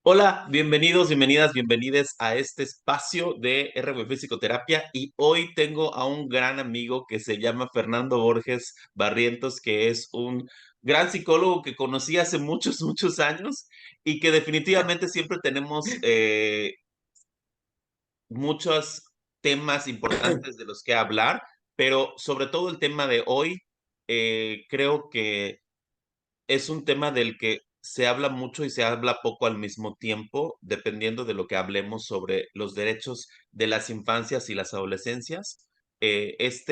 Hola, bienvenidos, bienvenidas, bienvenides a este espacio de RWF Psicoterapia y hoy tengo a un gran amigo que se llama Fernando Borges Barrientos, que es un gran psicólogo que conocí hace muchos, muchos años y que definitivamente siempre tenemos muchos temas importantes de los que hablar, pero sobre todo el tema de hoy, creo que es un tema del que se habla mucho y se habla poco al mismo tiempo, dependiendo de lo que hablemos sobre los derechos de las infancias y las adolescencias. Esta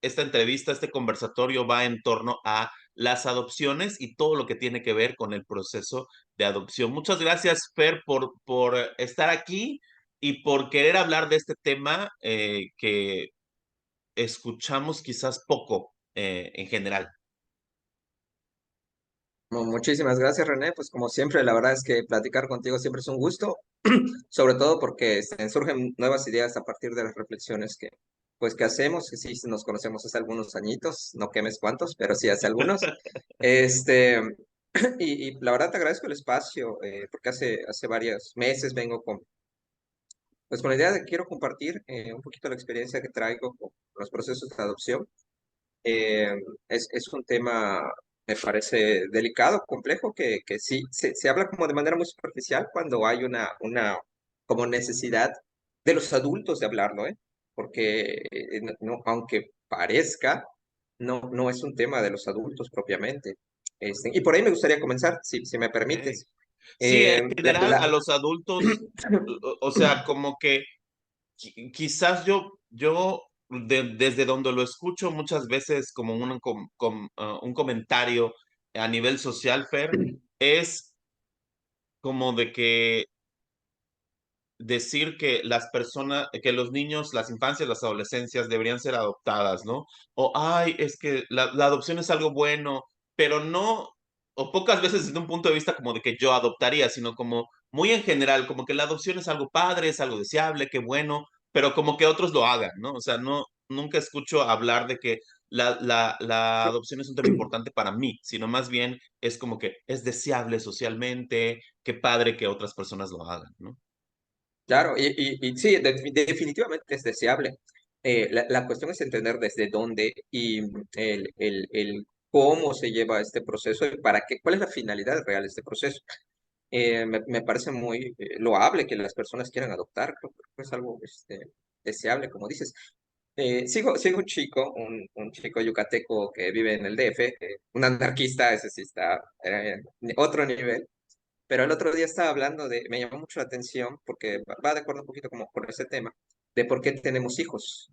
entrevista, este conversatorio va en torno a las adopciones y todo lo que tiene que ver con el proceso de adopción. Muchas gracias, Fer, por estar aquí y por querer hablar de este tema que escuchamos quizás poco en general. Muchísimas gracias, René. Pues como siempre, la verdad es que platicar contigo siempre es un gusto, sobre todo porque surgen nuevas ideas a partir de las reflexiones que hacemos, que sí nos conocemos hace algunos añitos, no quemes cuántos, pero sí hace algunos. Este, y la verdad te agradezco el espacio, porque hace varios meses vengo con la idea de que quiero compartir un poquito la experiencia que traigo con los procesos de adopción. Eh, es un tema, me parece delicado, complejo, que sí se habla como de manera muy superficial cuando hay una como necesidad de los adultos de hablarlo, ¿eh? Porque aunque parezca, no es un tema de los adultos propiamente. Y por ahí me gustaría comenzar, si me Ok. permites. Sí, en La, general a la- los adultos, o sea, como que quizás yo desde donde lo escucho muchas veces como un comentario a nivel social, Fer, es como de que decir que las personas, que los niños, las infancias, las adolescencias deberían ser adoptadas, ¿no? O, ay, es que la adopción es algo bueno, pero no, o pocas veces desde un punto de vista como de que yo adoptaría, sino como muy en general, como que la adopción es algo padre, es algo deseable, qué bueno, pero como que otros lo hagan, ¿no? O sea, no, nunca escucho hablar de que la adopción es un tema importante para mí, sino más bien es como que es deseable socialmente, qué padre que otras personas lo hagan, ¿no? Claro, y sí, definitivamente es deseable. La cuestión es entender desde dónde y el cómo se lleva este proceso y para qué, cuál es la finalidad real de este proceso. Me parece muy loable que las personas quieran adoptar, creo que es algo deseable, como dices. Sigo un chico yucateco que vive en el DF, un anarquista, ese sí está en otro nivel, pero el otro día estaba hablando me llamó mucho la atención porque va de acuerdo un poquito como con ese tema, de por qué tenemos hijos.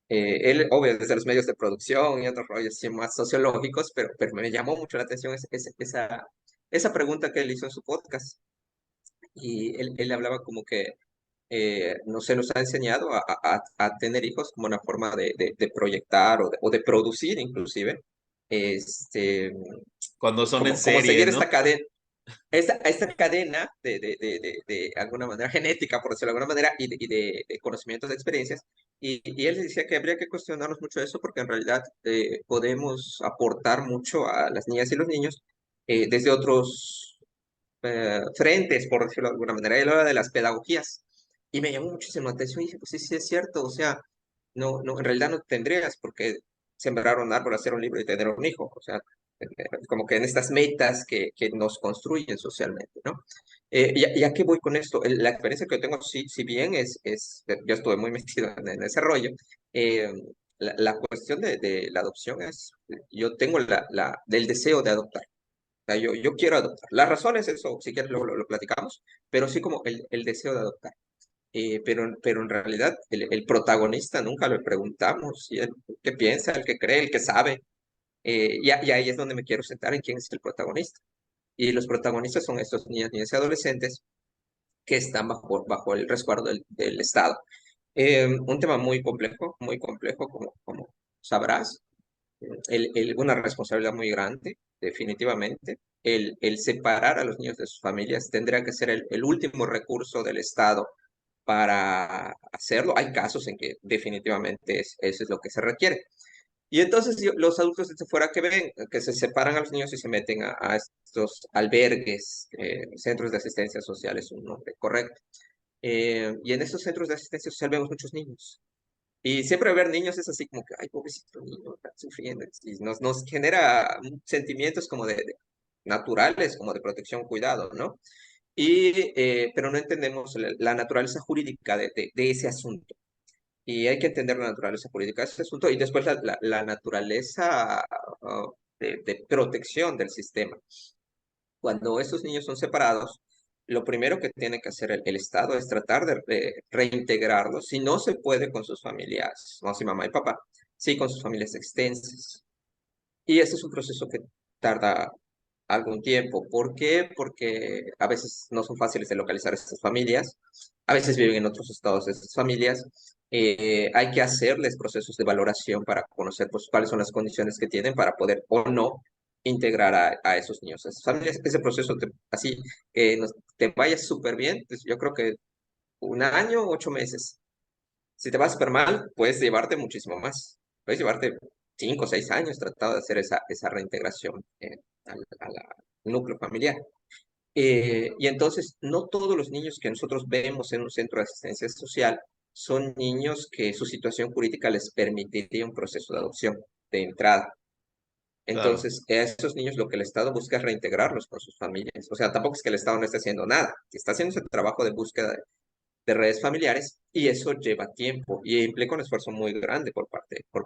Él, obvio, desde los medios de producción y otros rollos así más sociológicos, pero me llamó mucho la atención esa pregunta que él hizo en su podcast. Y él hablaba como que no se nos ha enseñado a tener hijos como una forma de proyectar o de producir inclusive, este, Cuando son en como serie, seguir ¿no? esta cadena de alguna manera genética, por decirlo de alguna manera, de conocimientos, de experiencias. Y él decía que habría que cuestionarnos mucho eso porque en realidad podemos aportar mucho a las niñas y los niños desde otros frentes, por decirlo de alguna manera. Él habla de las pedagogías. Y me llamó muchísimo la atención y dije, pues sí, sí es cierto, o sea, en realidad no tendrías por qué sembrar un árbol, hacer un libro y tener un hijo, o sea, como que en estas metas que nos construyen socialmente, ¿no? ¿Y a qué voy con esto? La experiencia que yo tengo, si bien yo estuve muy metido en ese rollo, eh, la cuestión de la adopción yo tengo del deseo de adoptar. O sea, yo quiero adoptar. Las razones, eso, si quieres, luego lo platicamos, pero sí como el deseo de adoptar. Pero en realidad el protagonista nunca le preguntamos si él, qué piensa, el que cree, el que sabe. Y ahí es donde me quiero sentar en quién es el protagonista. Y los protagonistas son estos niños, niñas y adolescentes que están bajo el resguardo del Estado. Un tema muy complejo, como sabrás, una responsabilidad muy grande, definitivamente. El separar a los niños de sus familias tendría que ser el último recurso del Estado para hacerlo. Hay casos en que definitivamente eso es lo que se requiere. Y entonces los adultos desde fuera que ven, que se separan a los niños y se meten a estos estos albergues, centros de asistencia social es un nombre correcto. Y en estos centros de asistencia social vemos muchos niños. Y siempre ver niños es así como que, ay, pobrecito niño, está sufriendo. Y nos genera sentimientos como naturales, como de protección, cuidado, ¿no? Pero no entendemos la naturaleza jurídica de ese asunto. Y hay que entender la naturaleza jurídica de ese asunto y después la naturaleza de protección del sistema. Cuando estos niños son separados, lo primero que tiene que hacer el Estado es tratar de reintegrarlos, si no se puede con sus familias, no si mamá y papá, sí con sus familias extensas. Y ese es un proceso que tarda algún tiempo. ¿Por qué? Porque a veces no son fáciles de localizar estas familias, a veces viven en otros estados de estas familias. Hay que hacerles procesos de valoración para conocer pues, cuáles son las condiciones que tienen para poder o no integrar a esos niños, a esas familias. Ese proceso, así, te vaya súper bien, pues yo creo que 1 año, 8 meses. Si te va súper mal, puedes llevarte muchísimo más. Puedes llevarte 5 o 6 años tratando de hacer esa reintegración al núcleo familiar. Y entonces, no todos los niños que nosotros vemos en un centro de asistencia social son niños que su situación jurídica les permitiría un proceso de adopción de entrada. Claro. Entonces, a esos niños lo que el Estado busca es reintegrarlos con sus familias. O sea, tampoco es que el Estado no esté haciendo nada, está haciendo ese trabajo de búsqueda de redes familiares y eso lleva tiempo y implica un esfuerzo muy grande por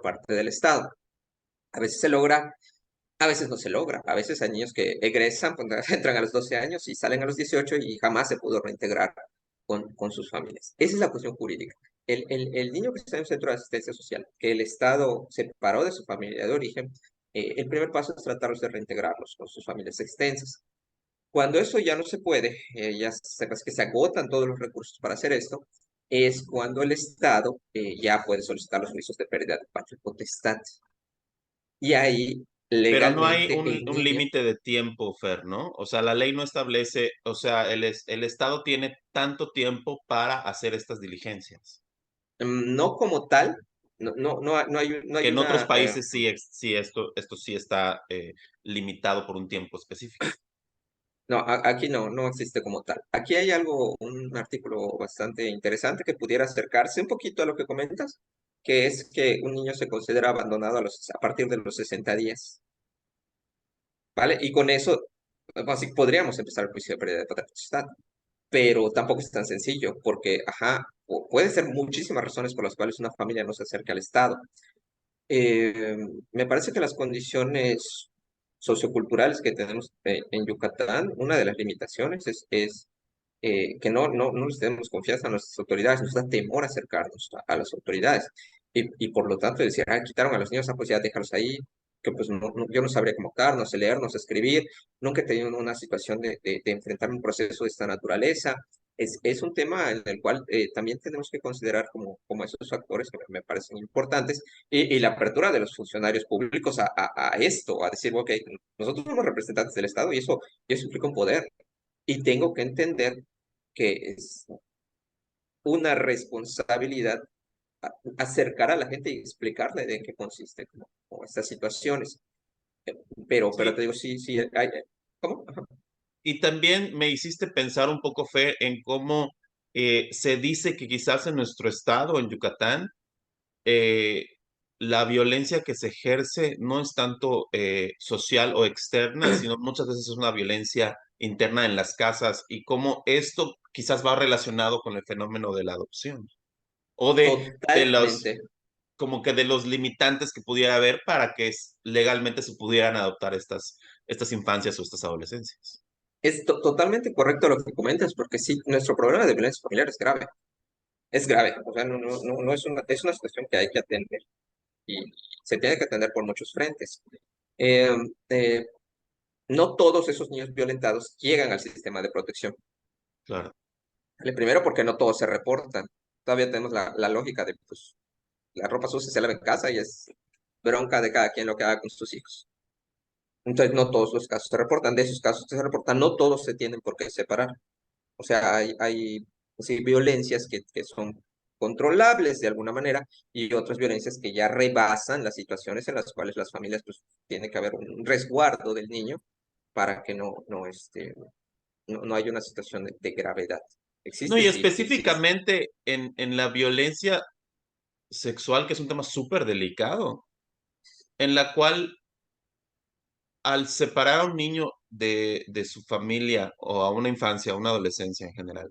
parte del Estado. A veces se logra, a veces no se logra. A veces hay niños que egresan, pues, entran a los 12 años y salen a los 18 y jamás se pudo reintegrar con sus familias. Esa es la cuestión jurídica. El niño que está en un centro de asistencia social, que el Estado separó de su familia de origen, el primer paso es tratarlos de reintegrarlos con sus familias extensas. Cuando eso ya no se puede, ya sepas que se agotan todos los recursos para hacer esto, es cuando el Estado ya puede solicitar los permisos de pérdida de patria potestad. Y ahí, Pero no hay legalmente, el un niño, límite de tiempo, Fer, ¿no? O sea, la ley no establece, o sea, el Estado tiene tanto tiempo para hacer estas diligencias. no como tal, no Que hay en otros una... países sí, sí esto sí está limitado por un tiempo específico. no, aquí no existe como tal. Aquí hay algo, un artículo bastante interesante que pudiera acercarse un poquito a lo que comentas, que es que un niño se considera abandonado a partir de los 60 días. ¿Vale? Y con eso, así podríamos empezar el juicio de pérdida de potestad, pero tampoco es tan sencillo, porque, ajá, puede ser muchísimas razones por las cuales una familia no se acerca al Estado. Eh, Me parece que las condiciones socioculturales que tenemos en Yucatán, una de las limitaciones es que no les tenemos confianza a nuestras autoridades, nos da temor acercarnos a las autoridades. Y por lo tanto decir, ah, quitaron a los niños, ah, pues ya déjalos ahí, que pues yo no sabría cómo actuar, no sé leer, no sé escribir, nunca he tenido una situación de enfrentar un proceso de esta naturaleza. Es un tema en el cual también tenemos que considerar como esos factores que me parecen importantes y la apertura de los funcionarios públicos a esto, a decir, ok, nosotros somos representantes del Estado y eso implica un poder y tengo que entender que es una responsabilidad acercar a la gente y explicarle de qué consiste como estas situaciones. Pero te Sí, digo, sí, sí, hay, ¿cómo? Ajá. y también me hiciste pensar un poco, Fer, en cómo se dice que quizás en nuestro estado, en Yucatán, eh, la violencia que se ejerce no es tanto social o externa, sino muchas veces es una violencia interna en las casas y cómo esto quizás va relacionado con el fenómeno de la adopción o de los, Totalmente. como que de los limitantes que pudiera haber para que legalmente se pudieran adoptar estas infancias o estas adolescencias. Es totalmente correcto lo que comentas, porque sí, nuestro problema de violencia familiar es grave. Es grave. O sea, no es una situación que hay que atender y se tiene que atender por muchos frentes. Eh, eh, no todos esos niños violentados llegan al sistema de protección. Claro. ¿Vale? Primero, porque no todos se reportan. Todavía tenemos la lógica de, pues, la ropa sucia se lava en casa y es bronca de cada quien lo que haga con sus hijos. Entonces, no todos los casos se reportan. De esos casos que se reportan, no todos se tienen por qué separar. O sea, hay sí, violencias que son controlables de alguna manera y otras violencias que ya rebasan las situaciones en las cuales las familias, pues, tiene que haber un resguardo del niño para que no haya una situación de gravedad. No, Existe, y sí, sí existe. específicamente en la violencia sexual, que es un tema súper delicado, en la cual al separar a un niño de su familia o a una infancia, a una adolescencia en general,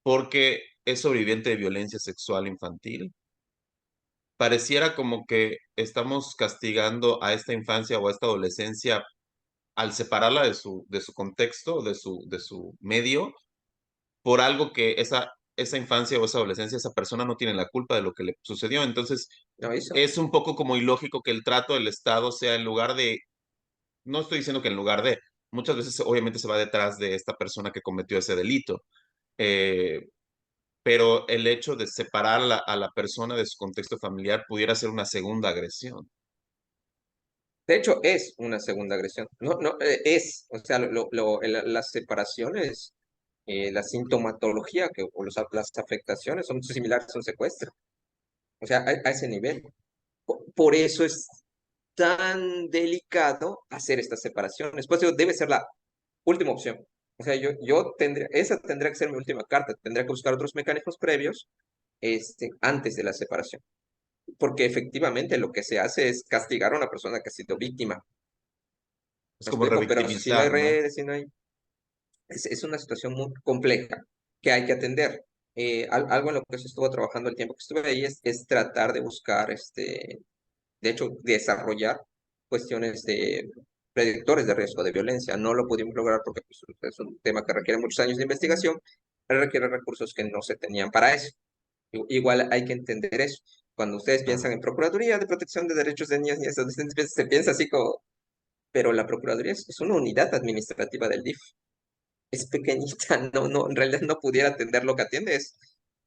porque es sobreviviente de violencia sexual infantil, pareciera como que estamos castigando a esta infancia o a esta adolescencia al separarla de su contexto, de su medio, por algo que esa infancia o esa adolescencia, esa persona no tiene la culpa de lo que le sucedió. Entonces, ¿No hizo? es un poco como ilógico que el trato del Estado sea en lugar de, no estoy diciendo que en lugar de, muchas veces obviamente se va detrás de esta persona que cometió ese delito, eh, pero el hecho de separar a la persona de su contexto familiar pudiera ser una segunda agresión. De hecho, es una segunda agresión. No, no, o sea, las separaciones, la sintomatología las afectaciones son similares a un secuestro. O sea, a ese nivel. Por eso es tan delicado hacer estas separaciones. Pues digo, debe ser la última opción. O sea, esa tendría que ser mi última carta. Tendría que buscar otros mecanismos previos, antes de la separación. Porque efectivamente lo que se hace es castigar a una persona que ha sido víctima. Es ¿Me como explico? Pero si no hay revictimizar, ¿no? redes, si no hay... Es una situación muy compleja que hay que atender. Algo en lo que se estuvo trabajando el tiempo que estuve ahí es tratar de buscar, de hecho, desarrollar cuestiones de predictores de riesgo de violencia. No lo pudimos lograr porque pues, es un tema que requiere muchos años de investigación, pero requiere recursos que no se tenían para eso. Igual hay que entender eso. Cuando ustedes Claro. piensan en Procuraduría de Protección de Derechos de Niñas y Adolescentes, se piensa así como, pero la Procuraduría es una unidad administrativa del DIF. Es pequeñita, en realidad no pudiera atender lo que atiende.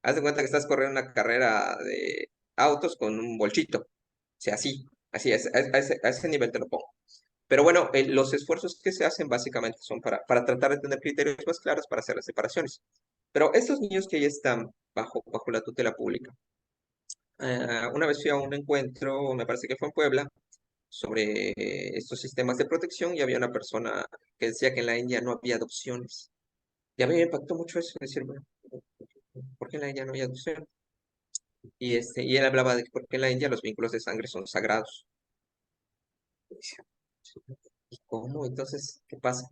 Haz de cuenta que estás corriendo una carrera de autos con un bolchito. O sea, así es, a ese nivel te lo pongo. Pero bueno, los esfuerzos que se hacen básicamente son para tratar de tener criterios más claros para hacer las separaciones. Pero estos niños que ya están bajo la tutela pública, una vez fui a un encuentro, me parece que fue en Puebla, sobre estos sistemas de protección y había una persona que decía que en la India no había adopciones. Y a mí me impactó mucho eso, decir, bueno, ¿por qué en la India no hay adopción? Y él hablaba de que porque en la India los vínculos de sangre son sagrados. Y decía, ¿y cómo? Entonces, ¿qué pasa?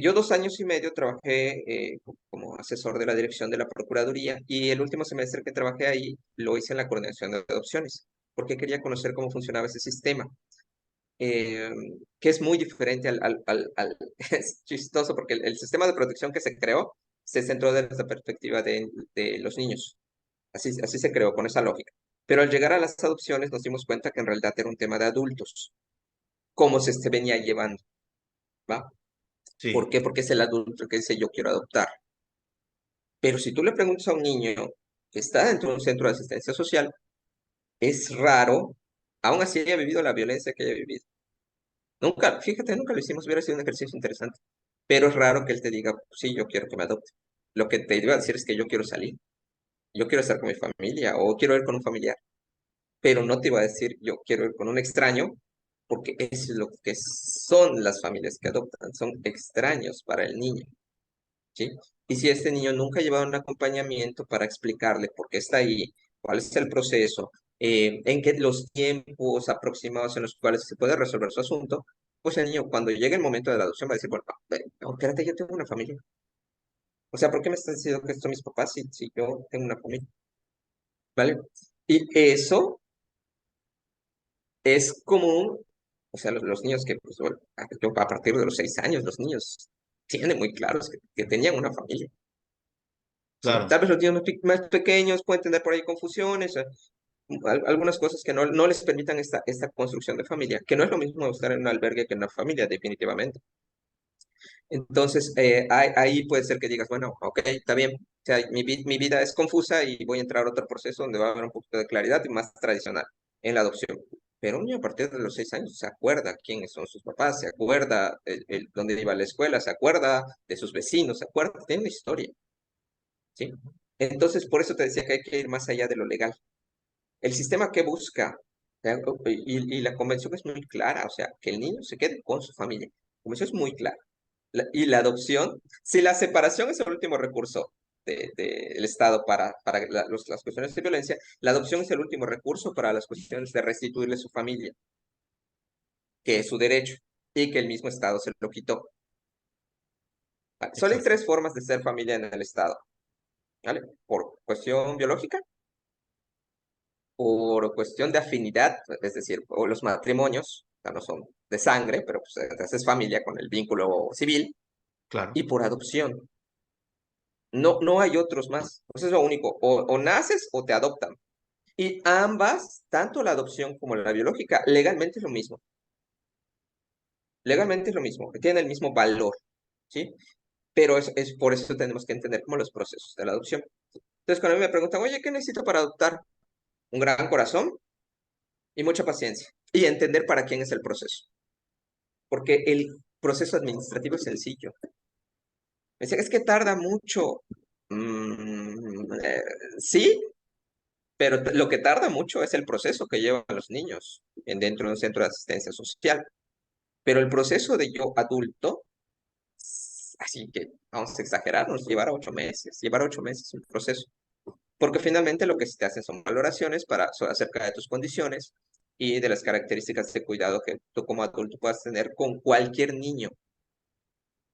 Yo 2 años y medio trabajé como asesor de la dirección de la Procuraduría y el último semestre que trabajé ahí lo hice en la coordinación de adopciones, porque quería conocer cómo funcionaba ese sistema, eh, que es muy diferente es chistoso porque el sistema de protección que se creó se centró desde la perspectiva de los niños. Así se creó, con esa lógica. Pero al llegar a las adopciones nos dimos cuenta que en realidad era un tema de adultos, cómo se venía llevando, ¿va? ¿Por Sí, qué? Porque es el adulto el que dice yo quiero adoptar. Pero si tú le preguntas a un niño que está dentro de un centro de asistencia social, es raro, aún así haya vivido la violencia que haya vivido. Nunca, fíjate, nunca lo hicimos, hubiera sido un ejercicio interesante. Pero es raro que él te diga, sí, yo quiero que me adopte. Lo que te iba a decir es que yo quiero salir, yo quiero estar con mi familia o quiero ir con un familiar. Pero no te iba a decir yo quiero ir con un extraño, porque eso es lo que son las familias que adoptan, son extraños para el niño, ¿sí? Y si este niño nunca ha llevado un acompañamiento para explicarle por qué está ahí, cuál es el proceso, en qué los tiempos aproximados en los cuales se puede resolver su asunto, pues el niño cuando llegue el momento de la adopción va a decir, bueno, no, espérate, yo tengo una familia. O sea, ¿por qué me estás diciendo que son mis papás si yo tengo una familia? ¿Vale? Y eso es común, o sea, los niños que, pues, bueno, a partir de los 6 años, los niños tienen muy claros que tenían una familia, ¿sí? claro. Tal vez los niños más pequeños pueden tener por ahí confusiones, algunas cosas que no les permitan esta construcción de familia, que no es lo mismo estar en un albergue que en una familia, definitivamente. Entonces, ahí puede ser que digas, bueno, ok, está bien, o sea, mi vida es confusa y voy a entrar a otro proceso donde va a haber un poquito de claridad y más tradicional en la adopción. Pero un niño a partir de los 6 años se acuerda quiénes son sus papás, se acuerda dónde iba a la escuela, se acuerda de sus vecinos, se acuerda, tiene una historia, ¿sí? Entonces, por eso te decía que hay que ir más allá de lo legal. El sistema que busca Y la convención es muy clara, o sea, que el niño se quede con su familia. La convención es muy clara. Y la adopción, si la separación es el último recurso del Estado para las cuestiones de violencia, la adopción es el último recurso para las cuestiones de restituirle su familia, que es su derecho, y que el mismo Estado se lo quitó. ¿Vale? Solo hay Exacto, tres formas de ser familia en el Estado, ¿vale? Por cuestión biológica, por cuestión de afinidad, es decir, o los matrimonios, o sea, no son de sangre, pero pues haces familia con el vínculo civil, claro, y por adopción. No, no hay otros más. Eso es lo único. O naces o te adoptan. Y ambas, tanto la adopción como la biológica, legalmente es lo mismo. Legalmente es lo mismo. Tienen el mismo valor. ¿Sí? Pero es por eso tenemos que entender como los procesos de la adopción. Entonces, cuando a mí me preguntan, oye, ¿qué necesito para adoptar? Un gran corazón y mucha paciencia. Y entender para quién es el proceso. Porque el proceso administrativo es sencillo. Me decían, es que tarda mucho. Sí, pero lo que tarda mucho es el proceso que llevan los niños dentro de un centro de asistencia social. Pero el proceso de yo adulto, así que vamos a exagerar, nos llevará 8 meses. Llevará 8 meses un proceso. Porque finalmente lo que se te hacen son valoraciones acerca de tus condiciones y de las características de cuidado que tú como adulto puedas tener con cualquier niño.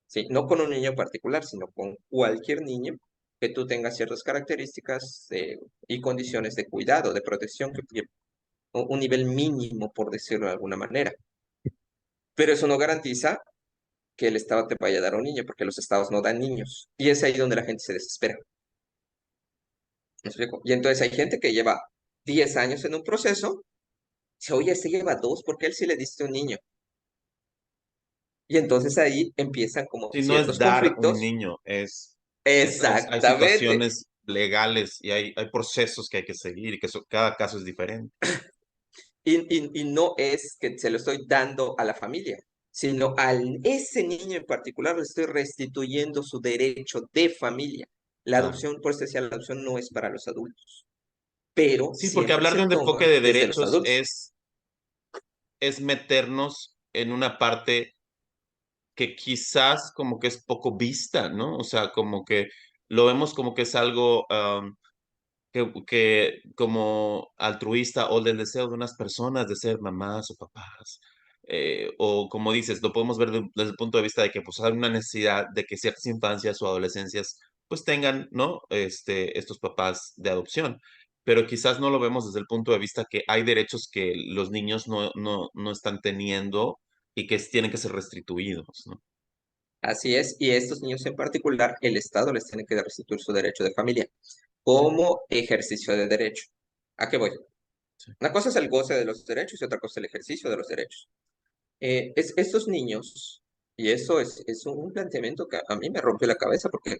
¿Sí? No con un niño en particular, sino con cualquier niño que tú tengas ciertas características y condiciones de cuidado, de protección que un nivel mínimo, por decirlo de alguna manera. Pero eso no garantiza que el Estado te vaya a dar un niño, porque los Estados no dan niños. Y es ahí donde la gente se desespera. ¿Me explico? Y entonces hay gente que lleva 10 años en un proceso, dice, oye, este lleva 2, porque él sí le diste un niño. Y entonces ahí empiezan como si no es ciertos dar un conflictos. niño, hay Exactamente. situaciones legales y hay procesos que hay que seguir y que cada caso es diferente. Y no es que se lo estoy dando a la familia, sino a ese niño en particular le estoy restituyendo su derecho de familia. La Claro. adopción, por eso decía, la adopción no es para los adultos, pero Sí, porque siempre hablar de se un enfoque toma de desde los derechos adultos. es meternos en una parte que quizás como que es poco vista, ¿no? O sea, como que lo vemos como que es algo que como altruista o del deseo de unas personas de ser mamás o papás. O como dices, lo podemos ver desde el punto de vista de que pues hay una necesidad de que ciertas infancias o adolescencias pues tengan, ¿no? Estos papás de adopción. Pero quizás no lo vemos desde el punto de vista que hay derechos que los niños no están teniendo y que tienen que ser restituidos, ¿no? Así es, y estos niños en particular, el Estado les tiene que restituir su derecho de familia como ejercicio de derecho. ¿A qué voy? Sí. Una cosa es el goce de los derechos y otra cosa es el ejercicio de los derechos. Estos niños, y eso es un planteamiento que a mí me rompió la cabeza porque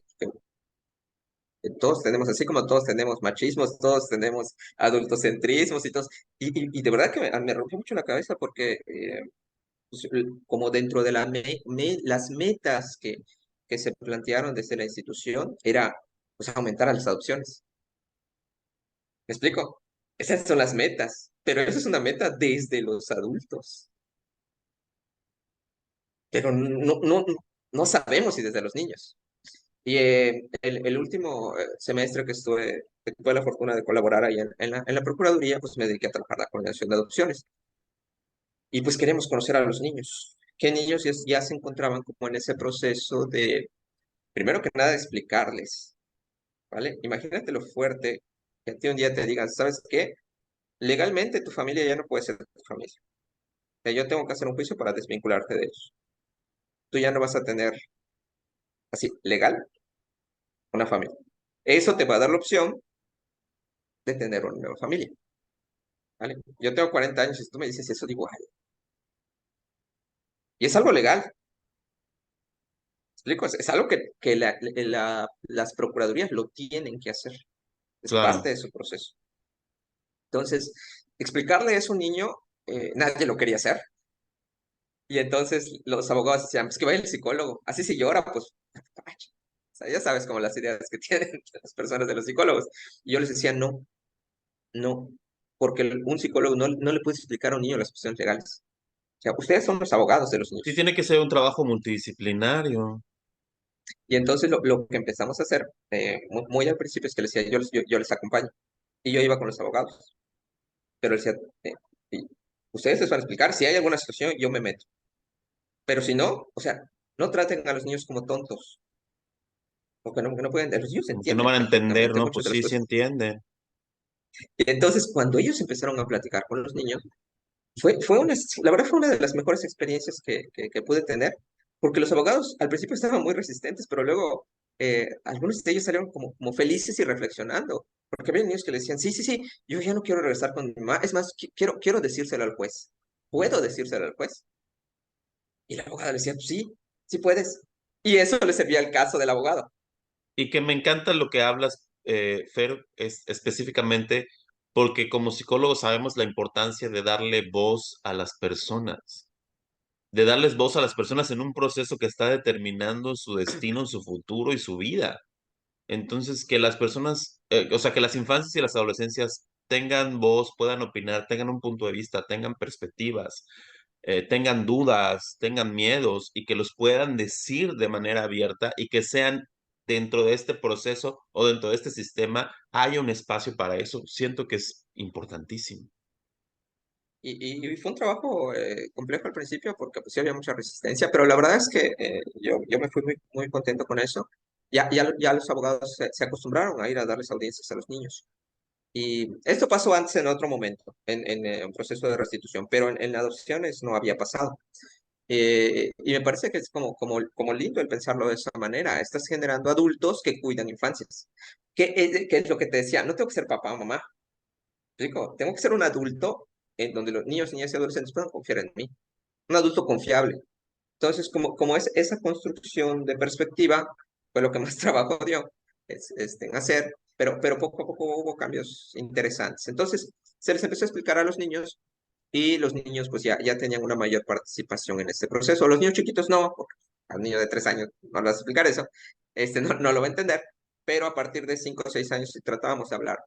todos tenemos, así como todos tenemos machismos, todos tenemos adultocentrismos y todos, y de verdad que me rompió mucho la cabeza porque pues, como dentro de las metas que se plantearon desde la institución era pues, aumentar a las adopciones. ¿Me explico? Esas son las metas, pero eso es una meta desde los adultos, pero no sabemos si desde los niños. Y el último semestre que tuve la fortuna de colaborar ahí en la Procuraduría, pues me dediqué a trabajar la coordinación de adopciones. Y pues queríamos conocer a los niños. ¿Qué niños ya se encontraban como en ese proceso de, primero que nada, explicarles, ¿vale? Imagínate lo fuerte que a ti un día te digan, ¿sabes qué? Legalmente tu familia ya no puede ser tu familia. O sea, yo tengo que hacer un juicio para desvincularte de ellos. Tú ya no vas a tener, así, legal, una familia. Eso te va a dar la opción de tener una nueva familia. ¿Vale? Yo tengo 40 años y si tú me dices eso, digo, ay, y es algo legal, ¿me explico? Es algo que las procuradurías lo tienen que hacer, es parte Claro, de su proceso. Entonces, explicarle eso a un niño, nadie lo quería hacer, y entonces los abogados decían, pues que vaya el psicólogo, así si llora, pues, ay, o sea, ya sabes como las ideas que tienen las personas de los psicólogos. Y yo les decía, no, no. porque un psicólogo no le puede explicar a un niño las cuestiones legales. O sea, ustedes son los abogados de los Sí, niños. tiene que ser un trabajo multidisciplinario. Y entonces lo que empezamos a hacer, muy al principio, es que les decía, yo les acompaño. Y yo iba con los abogados. Pero él decía, eh, y ustedes les van a explicar, si hay alguna situación, yo me meto. Pero si no, o sea, no traten a los niños como tontos, porque no pueden, los niños Como que no entienden van a entender, perfectamente ¿no? muchas Pues de las sí, sí cosas. entienden. Y entonces, cuando ellos empezaron a platicar con los niños, la verdad fue una de las mejores experiencias que pude tener, porque los abogados al principio estaban muy resistentes, pero luego algunos de ellos salieron como felices y reflexionando, porque había niños que le decían, sí, sí, sí, yo ya no quiero regresar con mi mamá, es más, quiero decírselo al juez, ¿puedo decírselo al juez? Y el abogado le decía, "Pues sí, sí puedes". Y eso le servía al caso del abogado. Y que me encanta lo que hablas, Fer, es específicamente porque como psicólogos sabemos la importancia de darle voz a las personas, de darles voz a las personas en un proceso que está determinando su destino, su futuro y su vida. Entonces, que las personas, o sea, que las infancias y las adolescencias tengan voz, puedan opinar, tengan un punto de vista, tengan perspectivas, tengan dudas, tengan miedos y que los puedan decir de manera abierta y que sean dentro de este proceso o dentro de este sistema, haya un espacio para eso. Siento que es importantísimo. Y fue un trabajo complejo al principio porque pues sí había mucha resistencia, pero la verdad es que yo me fui muy contento con eso. Ya los abogados se acostumbraron a ir a darles audiencias a los niños. Y esto pasó antes en otro momento, en un proceso de restitución, pero en adopciones no había pasado. Y me parece que es como lindo el pensarlo de esa manera. Estás generando adultos que cuidan infancias. ¿Qué es lo que te decía? No tengo que ser papá o mamá. Digo, tengo que ser un adulto en donde los niños, niñas y adolescentes puedan confiar en mí. Un adulto confiable. Entonces, como es esa construcción de perspectiva, fue lo que más trabajo dio en hacer, pero poco a poco hubo cambios interesantes. Entonces, se les empezó a explicar a los niños y los niños pues ya tenían una mayor participación en este proceso. Los niños chiquitos no, porque al niño de 3 años no le vas a explicar eso, no lo va a entender, pero a partir de 5 o 6 años si tratábamos de hablar.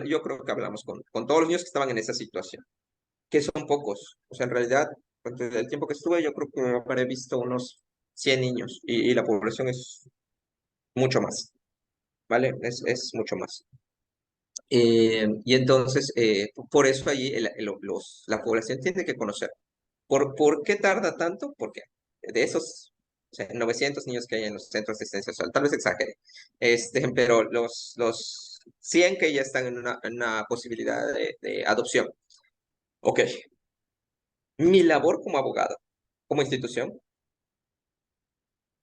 Yo creo que hablamos con todos los niños que estaban en esa situación, que son pocos. O sea, en realidad, durante el tiempo que estuve, yo creo que habré visto unos 100 niños y la población es mucho más, ¿vale? Es mucho más. Y entonces, por eso ahí la población tiene que conocer. ¿Por qué tarda tanto? Porque de esos, o sea, 900 niños que hay en los centros de asistencia social, tal vez exagere, pero los 100 que ya están en una posibilidad de adopción. Ok, mi labor como abogado, como institución,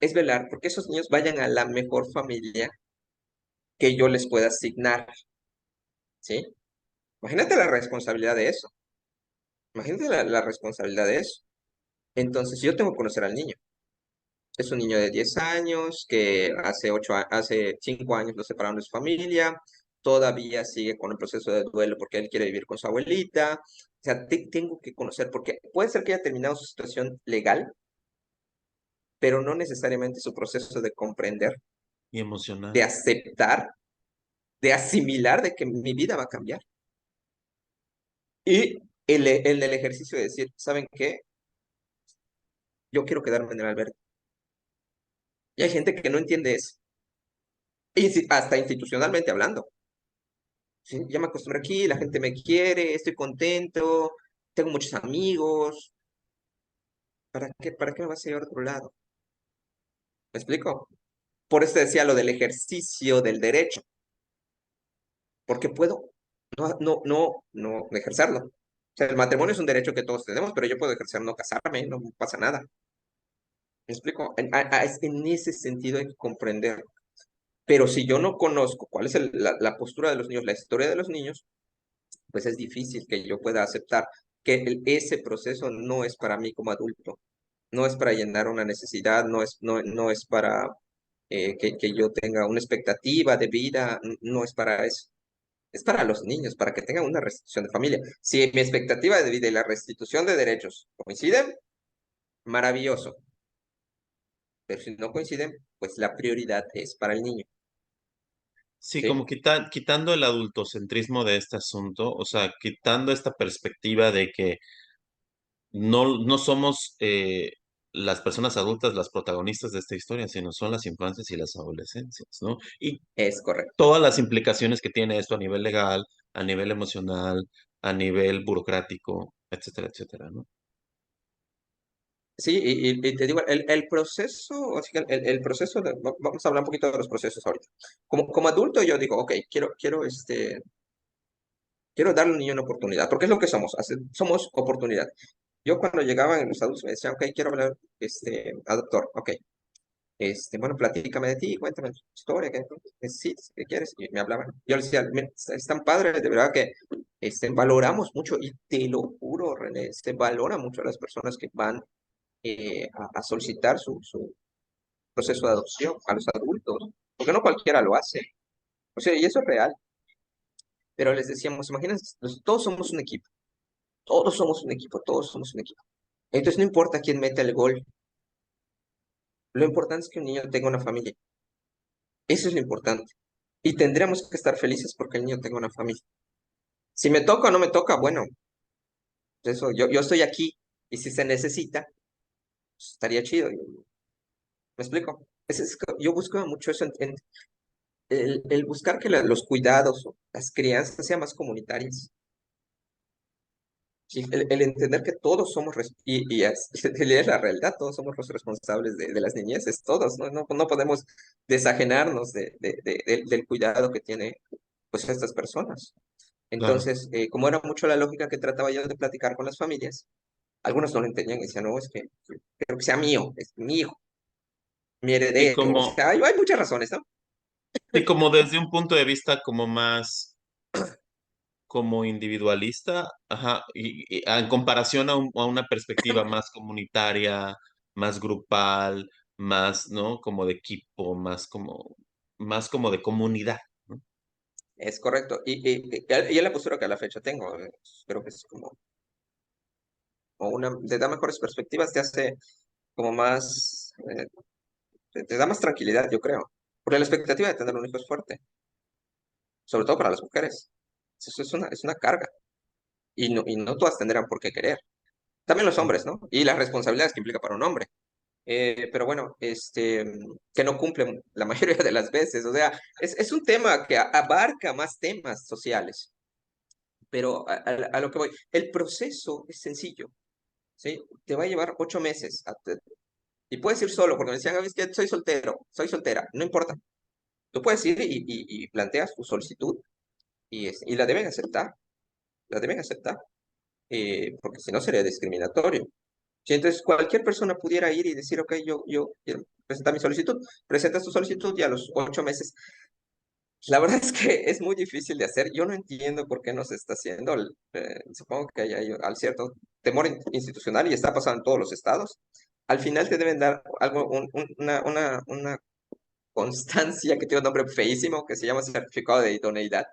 es velar porque esos niños vayan a la mejor familia que yo les pueda asignar, ¿sí? Imagínate la responsabilidad de eso. Imagínate la responsabilidad de eso. Entonces, yo tengo que conocer al niño. Es un niño de 10 años que hace 5 años lo separaron de su familia, todavía sigue con el proceso de duelo porque él quiere vivir con su abuelita. O sea, tengo que conocer, porque puede ser que haya terminado su situación legal, pero no necesariamente su proceso de comprender, Y de emocional. aceptar, de asimilar de que mi vida va a cambiar. Y el ejercicio de decir, ¿saben qué? Yo quiero quedarme en el albergue. Y hay gente que no entiende eso, hasta institucionalmente hablando. Sí, ya me acostumbré aquí, la gente me quiere, estoy contento, tengo muchos amigos. ¿Para qué me vas a ir a otro lado? ¿Me explico? Por eso te decía lo del ejercicio del derecho, porque puedo no ejercerlo. O sea, el matrimonio es un derecho que todos tenemos, pero yo puedo ejercer no casarme, no pasa nada. ¿Me explico? En ese sentido hay que comprender. Pero si yo no conozco cuál es la postura de los niños, la historia de los niños, pues es difícil que yo pueda aceptar que ese proceso no es para mí como adulto, no es para llenar una necesidad, no es para que yo tenga una expectativa de vida, no es para eso. Es para los niños, para que tengan una restitución de familia. Si mi expectativa de vida y la restitución de derechos coinciden, maravilloso. Pero si no coinciden, pues la prioridad es para el niño. Sí, ¿sí? como quitando el adultocentrismo de este asunto, o sea, quitando esta perspectiva de que no somos las personas adultas las protagonistas de esta historia, sino son las infancias y las adolescencias, ¿no? Y Es correcto. todas las implicaciones que tiene esto a nivel legal, a nivel emocional, a nivel burocrático, etcétera, etcétera, ¿no? Sí, y te digo, el proceso, o sea, el proceso, vamos a hablar un poquito de los procesos ahorita. Como adulto yo digo, ok, quiero darle a un niño una oportunidad, porque es lo que somos, somos oportunidad. Yo cuando llegaban los adultos me decían, ok, quiero hablar, a doctor, ok, bueno, platícame de ti, cuéntame tu historia, qué necesitas, qué quieres, y me hablaban. Yo les decía, "Mira, es tan padre, de verdad que valoramos mucho, y te lo juro, René, se valora mucho a las personas que van a solicitar su proceso de adopción a los adultos, porque no cualquiera lo hace. O sea, y eso es real. Pero les decíamos, imagínense, todos somos un equipo, todos somos un equipo, todos somos un equipo. Entonces no importa quién mete el gol, lo importante es que un niño tenga una familia. Eso es lo importante. Y tendremos que estar felices porque el niño tenga una familia. Si me toca o no me toca, bueno, eso, yo estoy aquí y si se necesita, pues, estaría chido. ¿Me explico? Yo busco mucho eso el buscar que los cuidados o las crianzas sean más comunitarias. Sí, el entender que todos somos, es la realidad, todos somos los responsables de las niñeces, todos, ¿no? No podemos desajenarnos del cuidado que tiene pues estas personas. Claro. Entonces, como era mucho la lógica que trataba yo de platicar con las familias, algunos no lo entendían y decían, no, es que quiero que sea mío, es mi hijo, mi Y heredero. O como, sea, hay muchas razones, ¿no? y como desde un punto de vista como más como individualista, ajá, en comparación a una perspectiva más comunitaria, más grupal, más, ¿no? Como de equipo, más como de comunidad, ¿no? Es correcto. Y es la postura que a la fecha tengo. Creo que es como o te da mejores perspectivas, te hace como más, te da más tranquilidad, yo creo. Porque la expectativa de tener un hijo es fuerte, sobre todo para las mujeres. Eso es una carga. Y no todas tendrán por qué querer. También los hombres, ¿no? Y las responsabilidades que implica para un hombre. Pero bueno, que no cumplen la mayoría de las veces. O sea, es un tema que abarca más temas sociales. Pero a lo que voy, el proceso es sencillo, ¿sí? Te va a llevar 8 meses. Y puedes ir solo, porque me decían, es que soy soltero, soy soltera, no importa. Tú puedes ir y planteas tu solicitud y la deben aceptar, porque si no sería discriminatorio. Si entonces cualquier persona pudiera ir y decir, ok, yo quiero presentar mi solicitud, presentas tu solicitud y a los 8 meses. La verdad es que es muy difícil de hacer. Yo no entiendo por qué no se está haciendo. Supongo que hay al cierto temor institucional y está pasando en todos los estados. Al final te deben dar algo, una constancia que tiene un nombre feísimo que se llama certificado de idoneidad.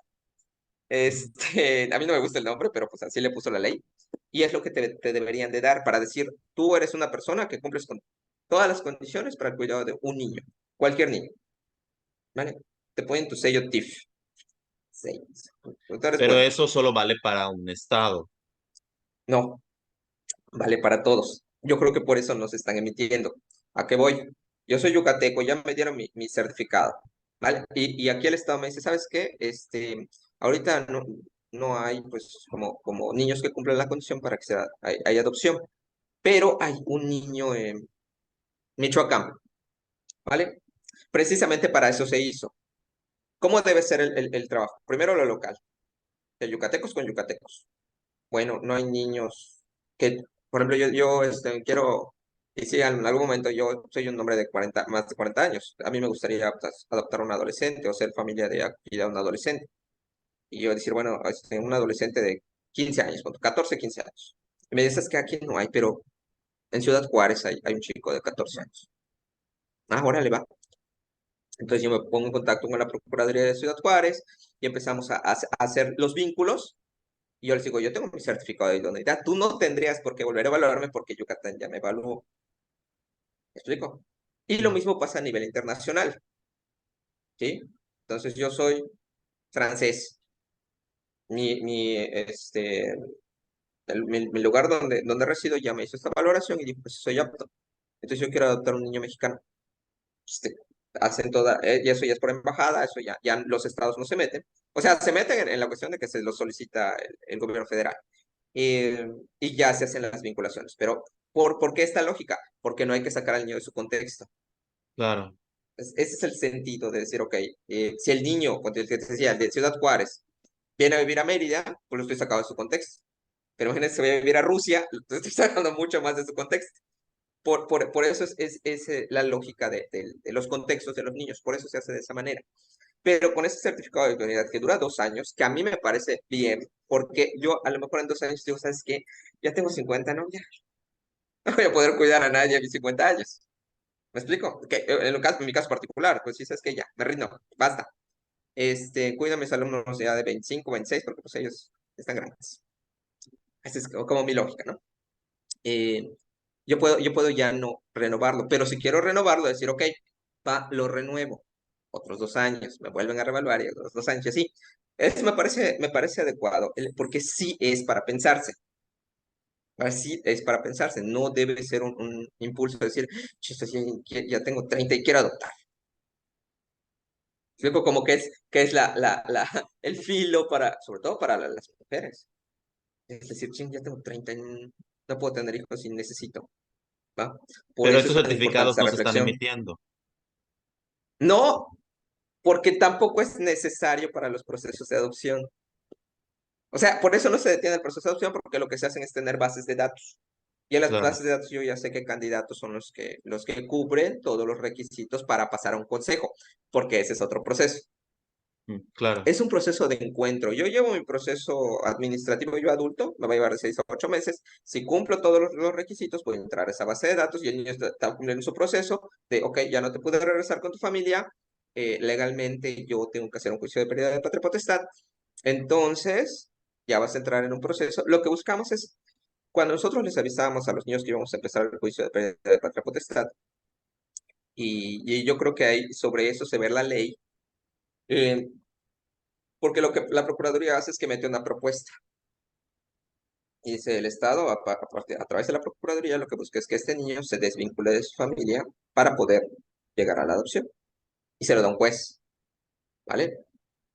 A mí no me gusta el nombre, pero pues así le puso la ley. Y es lo que te deberían de dar para decir, tú eres una persona que cumples con todas las condiciones para el cuidado de un niño, cualquier niño, ¿vale? Te ponen tu sello TIF. Sí, tú eres Pero bueno. eso solo vale para un estado. No, vale para todos. Yo creo que por eso nos están emitiendo. ¿A qué voy? Yo soy yucateco, ya me dieron mi certificado, ¿vale? Y aquí el Estado me dice, ¿sabes qué? Ahorita no hay, pues, como niños que cumplen la condición para que hay adopción, pero hay un niño en Michoacán, ¿vale? Precisamente para eso se hizo. ¿Cómo debe ser el trabajo? Primero lo local, de yucatecos con yucatecos. Bueno, no hay niños que, por ejemplo, yo quiero, y si en algún momento yo soy un hombre de 40, más de 40 años, a mí me gustaría pues, adoptar a un adolescente o ser familia de acogida a un adolescente. Y yo decir, bueno, un adolescente de 15 años, 14, 15 años. Y me dices que aquí no hay, pero en Ciudad Juárez hay un chico de 14 años. Ah, órale, va. Entonces yo me pongo en contacto con la Procuraduría de Ciudad Juárez y empezamos a hacer los vínculos. Y yo les digo, yo tengo mi certificado de idoneidad. Tú no tendrías por qué volver a evaluarme porque Yucatán ya me evaluó. ¿Me explico? Y lo Mm. mismo pasa a nivel internacional, ¿sí? Entonces yo soy francés. Mi lugar donde resido ya me hizo esta valoración y dijo, pues soy apto. Entonces yo quiero adoptar un niño mexicano. Este, hacen toda, y eso ya es por embajada, eso ya los estados no se meten. O sea, se meten en la cuestión de que se lo solicita el gobierno federal. Y, y ya se hacen las vinculaciones. Pero, ¿por qué esta lógica? Porque no hay que sacar al niño de su contexto. Claro. Ese es el sentido de decir, ok, si el niño, como te decía, de Ciudad Juárez, viene a vivir a Mérida, pues lo estoy sacando de su contexto. Pero imagínate, se va a vivir a Rusia, lo estoy sacando mucho más de su contexto. Por eso es la lógica de los contextos de los niños, por eso se hace de esa manera. Pero con ese certificado de idoneidad que dura 2 años, que a mí me parece bien, porque yo a lo mejor en 2 años digo, ¿sabes qué? Ya tengo 50, ¿no? Ya no voy a poder cuidar a nadie a mis 50 años. ¿Me explico? Que en mi caso particular, pues sí, sabes que ya, me rindo, basta. Cuido a mis alumnos ya de 25, 26, porque pues ellos están grandes. Esa es como mi lógica, ¿no? Eh, yo puedo ya no renovarlo, pero si quiero renovarlo, decir, ok, lo renuevo, otros 2 años, me vuelven a revaluar y otros 2 años, y así. Eso me parece adecuado, porque sí es para pensarse, así es para pensarse, no debe ser un impulso de decir, "Chis, ya tengo 30 y quiero adoptar". Explico como que es el filo sobre todo para las mujeres. Es decir, "Chin, ya tengo 30 y no puedo tener hijos y necesito", ¿va? Por Pero eso estos es tan importante certificados esta no se están reflexión. emitiendo. No, porque tampoco es necesario para los procesos de adopción. O sea, por eso no se detiene el proceso de adopción, porque lo que se hacen es tener bases de datos. Y en las Claro, bases de datos yo ya sé qué candidatos son los que cubren todos los requisitos para pasar a un consejo, porque ese es otro proceso. claro. Es un proceso de encuentro. Yo llevo mi proceso administrativo yo adulto, me va a llevar de 6 a 8 meses. Si cumplo todos los requisitos, voy a entrar a esa base de datos y el niño está cumpliendo su proceso de, ok, ya no te pude regresar con tu familia, legalmente yo tengo que hacer un juicio de pérdida de patria potestad. Entonces, ya vas a entrar en un proceso. Lo que buscamos es, cuando nosotros les avisábamos a los niños que íbamos a empezar el juicio de pérdida de patria potestad, y yo creo que ahí sobre eso se ve la ley, eh, porque lo que la Procuraduría hace es que mete una propuesta. Y dice el Estado, a través de la Procuraduría, lo que busca es que este niño se desvincule de su familia para poder llegar a la adopción. Y se lo da un juez, ¿vale?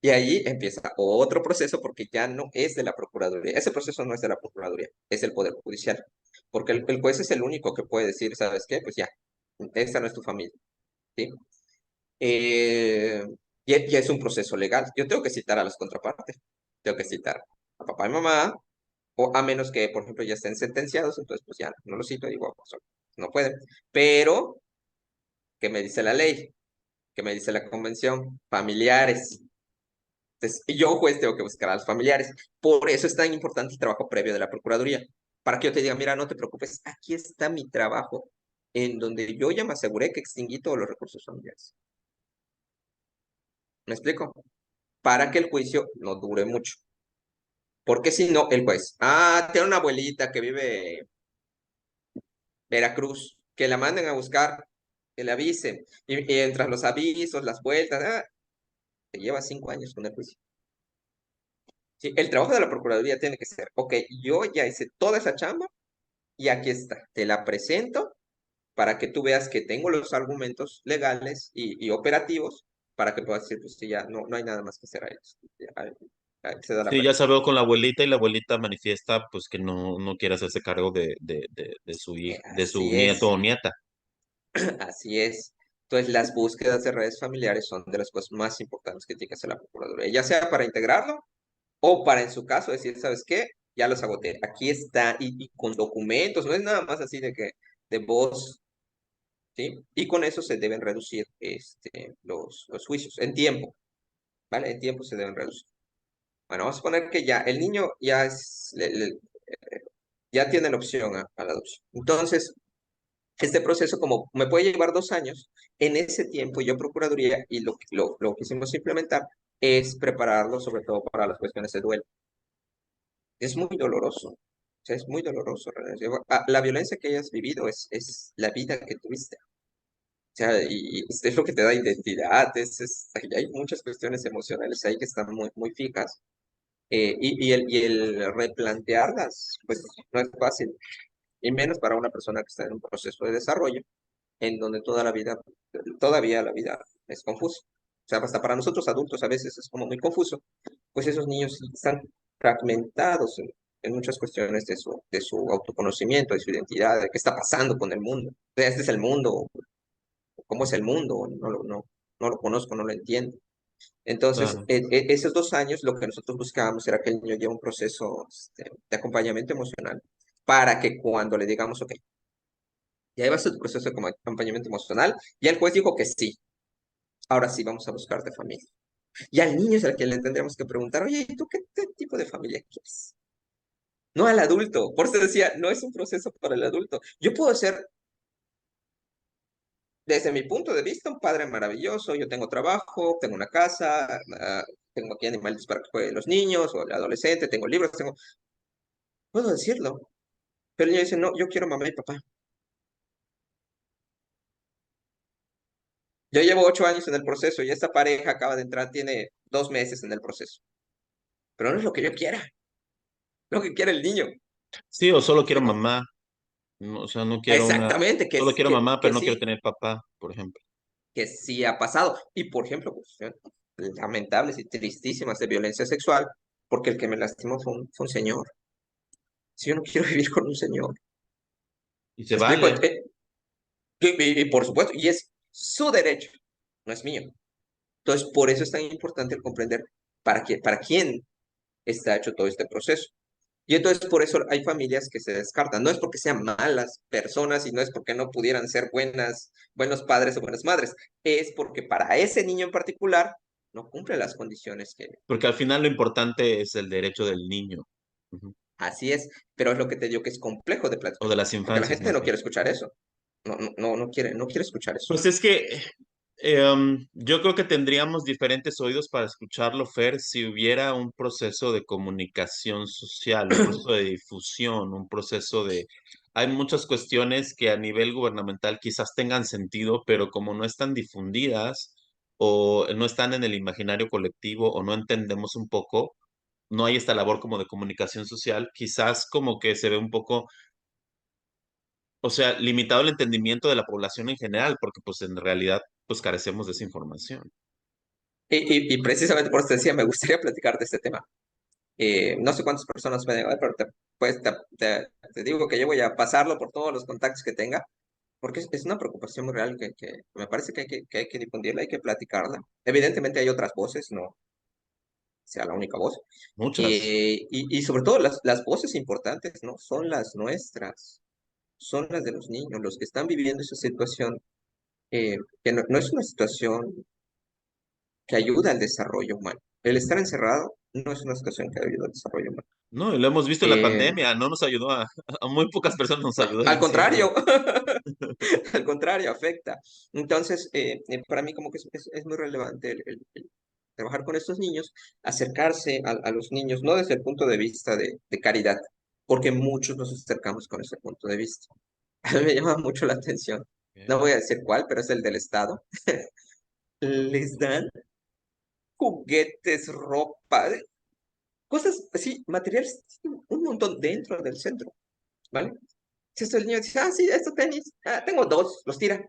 Y ahí empieza otro proceso porque ya no es de la Procuraduría. Ese proceso no es de la Procuraduría, es del Poder Judicial. Porque el juez es el único que puede decir, ¿sabes qué? Pues ya, esta no es tu familia, ¿sí? Eh, y es un proceso legal. Yo tengo que citar a las contrapartes. Tengo que citar a papá y mamá, o a menos que, por ejemplo, ya estén sentenciados, entonces pues ya no lo cito, digo, pues, no pueden. Pero, ¿qué me dice la ley? ¿Qué me dice la convención? Familiares. Entonces, yo, juez, tengo que buscar a los familiares. Por eso es tan importante el trabajo previo de la Procuraduría. Para que yo te diga, mira, no te preocupes, aquí está mi trabajo, en donde yo ya me aseguré que extinguí todos los recursos familiares. ¿Me explico? Para que el juicio no dure mucho. Porque si no, el juez, tiene una abuelita que vive Veracruz, que la manden a buscar, que le avisen. Y entre los avisos, las vueltas, te lleva 5 años con el juicio. Sí, el trabajo de la Procuraduría tiene que ser, ok, yo ya hice toda esa chamba y aquí está, te la presento para que tú veas que tengo los argumentos legales y operativos para que puedas decir, pues sí, ya no hay nada más que hacer ahí. Ahí se da la Sí, ya se práctica. habló con la abuelita y la abuelita manifiesta pues que no quiere hacerse cargo de su de su Así nieto es, o nieta. así es. Entonces, las búsquedas de redes familiares son de las cosas más importantes que tiene que hacer la Procuraduría, ya sea para integrarlo o para, en su caso, decir, ¿sabes qué? Ya los agoté. Aquí está, y con documentos, no es nada más así de voz, ¿sí? Y con eso se deben reducir los juicios en tiempo, ¿vale? En tiempo se deben reducir. Bueno, vamos a poner que ya el niño ya tiene la opción a la adopción. Entonces, este proceso, como me puede llevar 2 años, en ese tiempo yo Procuraduría, y lo que hicimos implementar es prepararlo sobre todo para las cuestiones de duelo. Es muy doloroso. O sea, es muy doloroso. René. La violencia que hayas vivido es la vida que tuviste. sea, y es lo que te da identidad, hay muchas cuestiones emocionales ahí que están muy fijas, y el replantearlas, pues no es fácil, y menos para una persona que está en un proceso de desarrollo, en donde todavía la vida es confusa. O sea, hasta para nosotros adultos a veces es como muy confuso, pues esos niños sí están fragmentados en muchas cuestiones de su autoconocimiento, de su identidad, de qué está pasando con el mundo. O sea, este es el mundo, cómo es el mundo, no lo conozco, no lo entiendo. Entonces, Claro. esos 2 años lo que nosotros buscábamos era que el niño lleve un proceso de acompañamiento emocional para que cuando le digamos, ok, ya llevaste tu proceso de acompañamiento emocional, y el juez dijo que sí, ahora sí vamos a buscarte familia. Y al niño es al que le tendríamos que preguntar, oye, ¿y tú qué tipo de familia quieres? No al adulto. Por eso decía, no es un proceso para el adulto. Yo puedo ser, desde mi punto de vista, un padre maravilloso. Yo tengo trabajo, tengo una casa, tengo aquí animales para que jueguen los niños o el adolescente, tengo libros, puedo decirlo. Pero el niño dice, no, yo quiero mamá y papá. Yo llevo 8 años en el proceso y esta pareja acaba de entrar, tiene 2 meses en el proceso. Pero no es lo que yo quiera, lo que quiere el niño. Sí, o solo quiero ¿Sí? mamá. O sea, no quiero Exactamente, solo quiero mamá, pero que no quiero sí, tener papá, por ejemplo. que sí ha pasado. Y por ejemplo, pues, lamentables y tristísimas de violencia sexual, porque el que me lastimó fue un señor. Si yo no quiero vivir con un señor, Y se ¿me explico? vale, Y por supuesto, y es su derecho, no es mío. Entonces, por eso es tan importante el comprender para quién está hecho todo este proceso. Y entonces por eso hay familias que se descartan. No es porque sean malas personas y no es porque no pudieran ser buenos padres o buenas madres. Es porque para ese niño en particular no cumple las condiciones que porque al final lo importante es el derecho del niño. Ujú. así es. Pero es lo que te digo que es complejo de O platicar. de las Porque la infancias, gente más no bien. quiere escuchar eso. No quiere escuchar eso. Pues es que yo creo que tendríamos diferentes oídos para escucharlo, Fer, si hubiera un proceso de comunicación social, un proceso de difusión, un proceso de... Hay muchas cuestiones que a nivel gubernamental quizás tengan sentido, pero como no están difundidas o no están en el imaginario colectivo o no entendemos un poco, no hay esta labor como de comunicación social, quizás como que se ve un poco, o sea, limitado el entendimiento de la población en general, porque pues en realidad pues carecemos de esa información. Y precisamente por eso te decía, me gustaría platicar de este tema. No sé cuántas personas pueden haber, pero pues, te digo que yo voy a pasarlo por todos los contactos que tenga, porque es una preocupación muy real que me parece que hay que difundirla, hay que platicarla. Evidentemente hay otras voces, no sea la única voz. Muchas. Y sobre todo las voces importantes, ¿no? Son las nuestras, son las de los niños, los que están viviendo esa situación, que no es una situación que ayuda al desarrollo humano. El estar encerrado no es una situación que ayuda al desarrollo humano. No, y lo hemos visto en la Eh, pandemia, no nos ayudó a muy pocas personas nos no, ayudó el al encierro. contrario, al contrario, afecta. Entonces, para mí como que es muy relevante el trabajar con estos niños, acercarse a los niños, no desde el punto de vista de caridad, porque muchos nos acercamos con ese punto de vista. A mí me llama mucho la atención, no Ok. voy a decir cuál, pero es el del Estado. Les dan juguetes, ropa, cosas así, materiales, un montón dentro del centro, ¿vale? Si esto el niño dice, sí, estos tenis, tengo dos, los tira.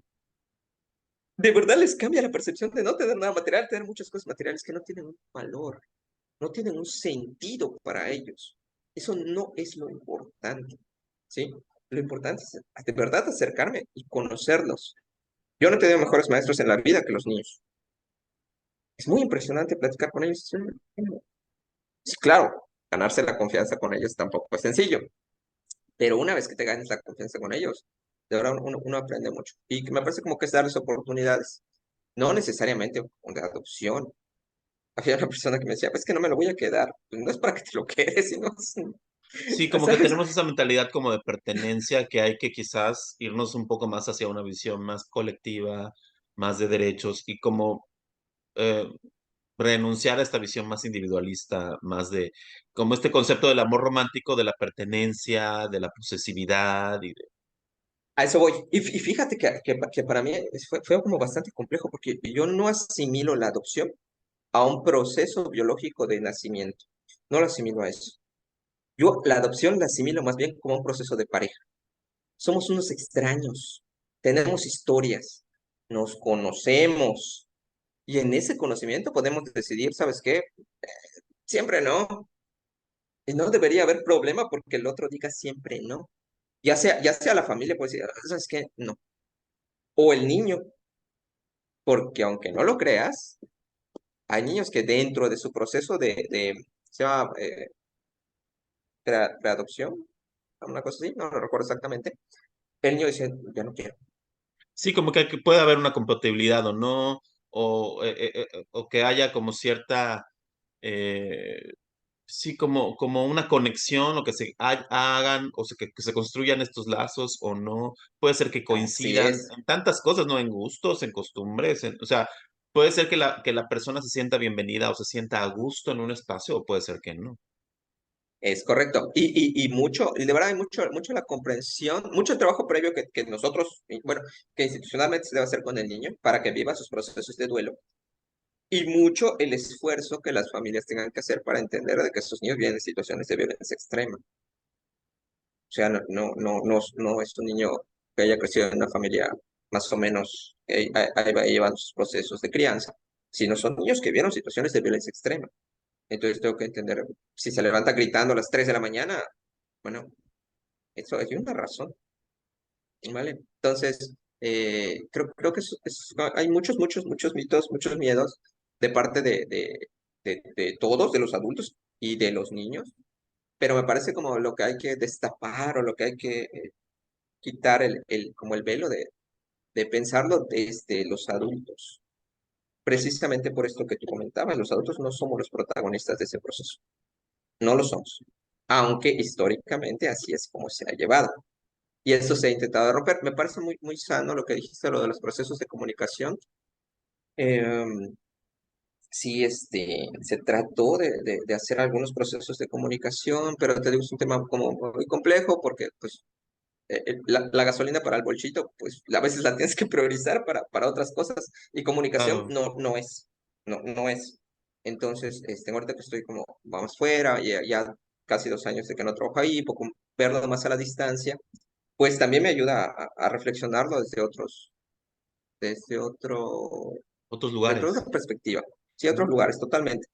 De verdad les cambia la percepción de no tener nada material, tener muchas cosas materiales que no tienen un valor, no tienen un sentido para ellos. Eso no es lo importante, ¿sí? Lo importante es de verdad acercarme y conocerlos. Yo no he tenido mejores maestros en la vida que los niños. Es muy impresionante platicar con ellos. Sí, claro, ganarse la confianza con ellos tampoco es sencillo, pero una vez que te ganes la confianza con ellos, de verdad uno aprende mucho. Y que me parece como que es darles oportunidades, no necesariamente de adopción. Había una persona que me decía, pues que no me lo voy a quedar. Pues no es para que te lo quedes, sino Sí, como que ¿sabes? tenemos esa mentalidad como de pertenencia que hay que quizás irnos un poco más hacia una visión más colectiva, más de derechos y como eh, renunciar a esta visión más individualista, más de como este concepto del amor romántico, de la pertenencia, de la posesividad A eso voy. Y fíjate que para mí fue como bastante complejo porque yo no asimilo la adopción a un proceso biológico de nacimiento. No lo asimilo a eso. Yo la adopción la asimilo más bien como un proceso de pareja. Somos unos extraños, tenemos historias, nos conocemos y en ese conocimiento podemos decidir, ¿sabes qué? Siempre no. Y no debería haber problema porque el otro diga siempre no. Ya sea la familia, pues decir, ¿sabes qué? No. O el niño, porque aunque no lo creas, hay niños que dentro de su proceso se llama preadopción, una cosa así, no lo recuerdo exactamente, el niño dice, ya no quiero. Sí, como que puede haber una compatibilidad o no, o que haya como cierta, eh, sí, como una conexión, o que se hagan, o que se construyan estos lazos o no. Puede ser que Así coincidan es. en tantas cosas, ¿no? En gustos, en costumbres, o sea, puede ser que la persona se sienta bienvenida o se sienta a gusto en un espacio, o puede ser que no. Es correcto. Y mucho, y de verdad hay mucho la comprensión, mucho el trabajo previo que nosotros, bueno, que institucionalmente se debe hacer con el niño para que viva sus procesos de duelo. Y mucho el esfuerzo que las familias tengan que hacer para entender de que estos niños vienen en situaciones de violencia extrema. O sea, no es un niño que haya crecido en una familia más o menos, ahí va llevando sus procesos de crianza, sino son niños que vieron situaciones de violencia extrema. Entonces tengo que entender, si se levanta gritando a las 3 de la mañana, bueno, eso hay una razón, ¿vale? Entonces, creo que hay muchos mitos, muchos miedos de parte de todos, de los adultos y de los niños, pero me parece como lo que hay que destapar o lo que hay que quitar como el velo de pensarlo desde los adultos. Precisamente por esto que tú comentabas, los adultos no somos los protagonistas de ese proceso, no lo somos, aunque históricamente así es como se ha llevado. Y eso se ha intentado romper. Me parece muy sano lo que dijiste, lo de los procesos de comunicación. Eh, sí, se trató de hacer algunos procesos de comunicación, pero te digo, es un tema como muy complejo porque pues, la gasolina para el bolchito, pues a veces la tienes que priorizar para otras cosas y comunicación Claro. no es, no es. Entonces, ahorita que estoy como, vamos fuera, ya casi 2 años de que no trabajo ahí, poco verlo más a la distancia, pues también me ayuda a reflexionarlo desde otro, Otros desde otra lugares. perspectiva, sí, otros Ujú. lugares, totalmente.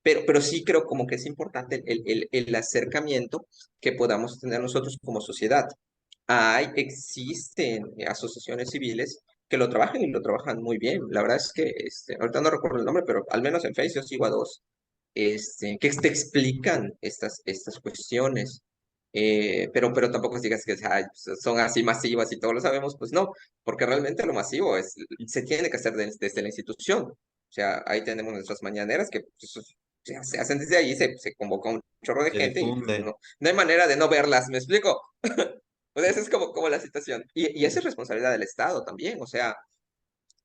Pero sí creo como que es importante el acercamiento que podamos tener nosotros como sociedad. Existen asociaciones civiles que lo trabajan y lo trabajan muy bien. La verdad es que, ahorita no recuerdo el nombre, pero al menos en Facebook yo sigo a dos, que te explican estas cuestiones. Pero tampoco digas que ay, pues, son así masivas y todos lo sabemos, pues no, porque realmente lo masivo se tiene que hacer desde la institución. O sea, ahí tenemos nuestras mañaneras que pues, se hacen desde ahí, se convoca un chorro de Se gente y pues, difunde. no hay manera de no verlas, ¿me explico? Pues esa es como la situación. Y esa es responsabilidad del Estado también, o sea,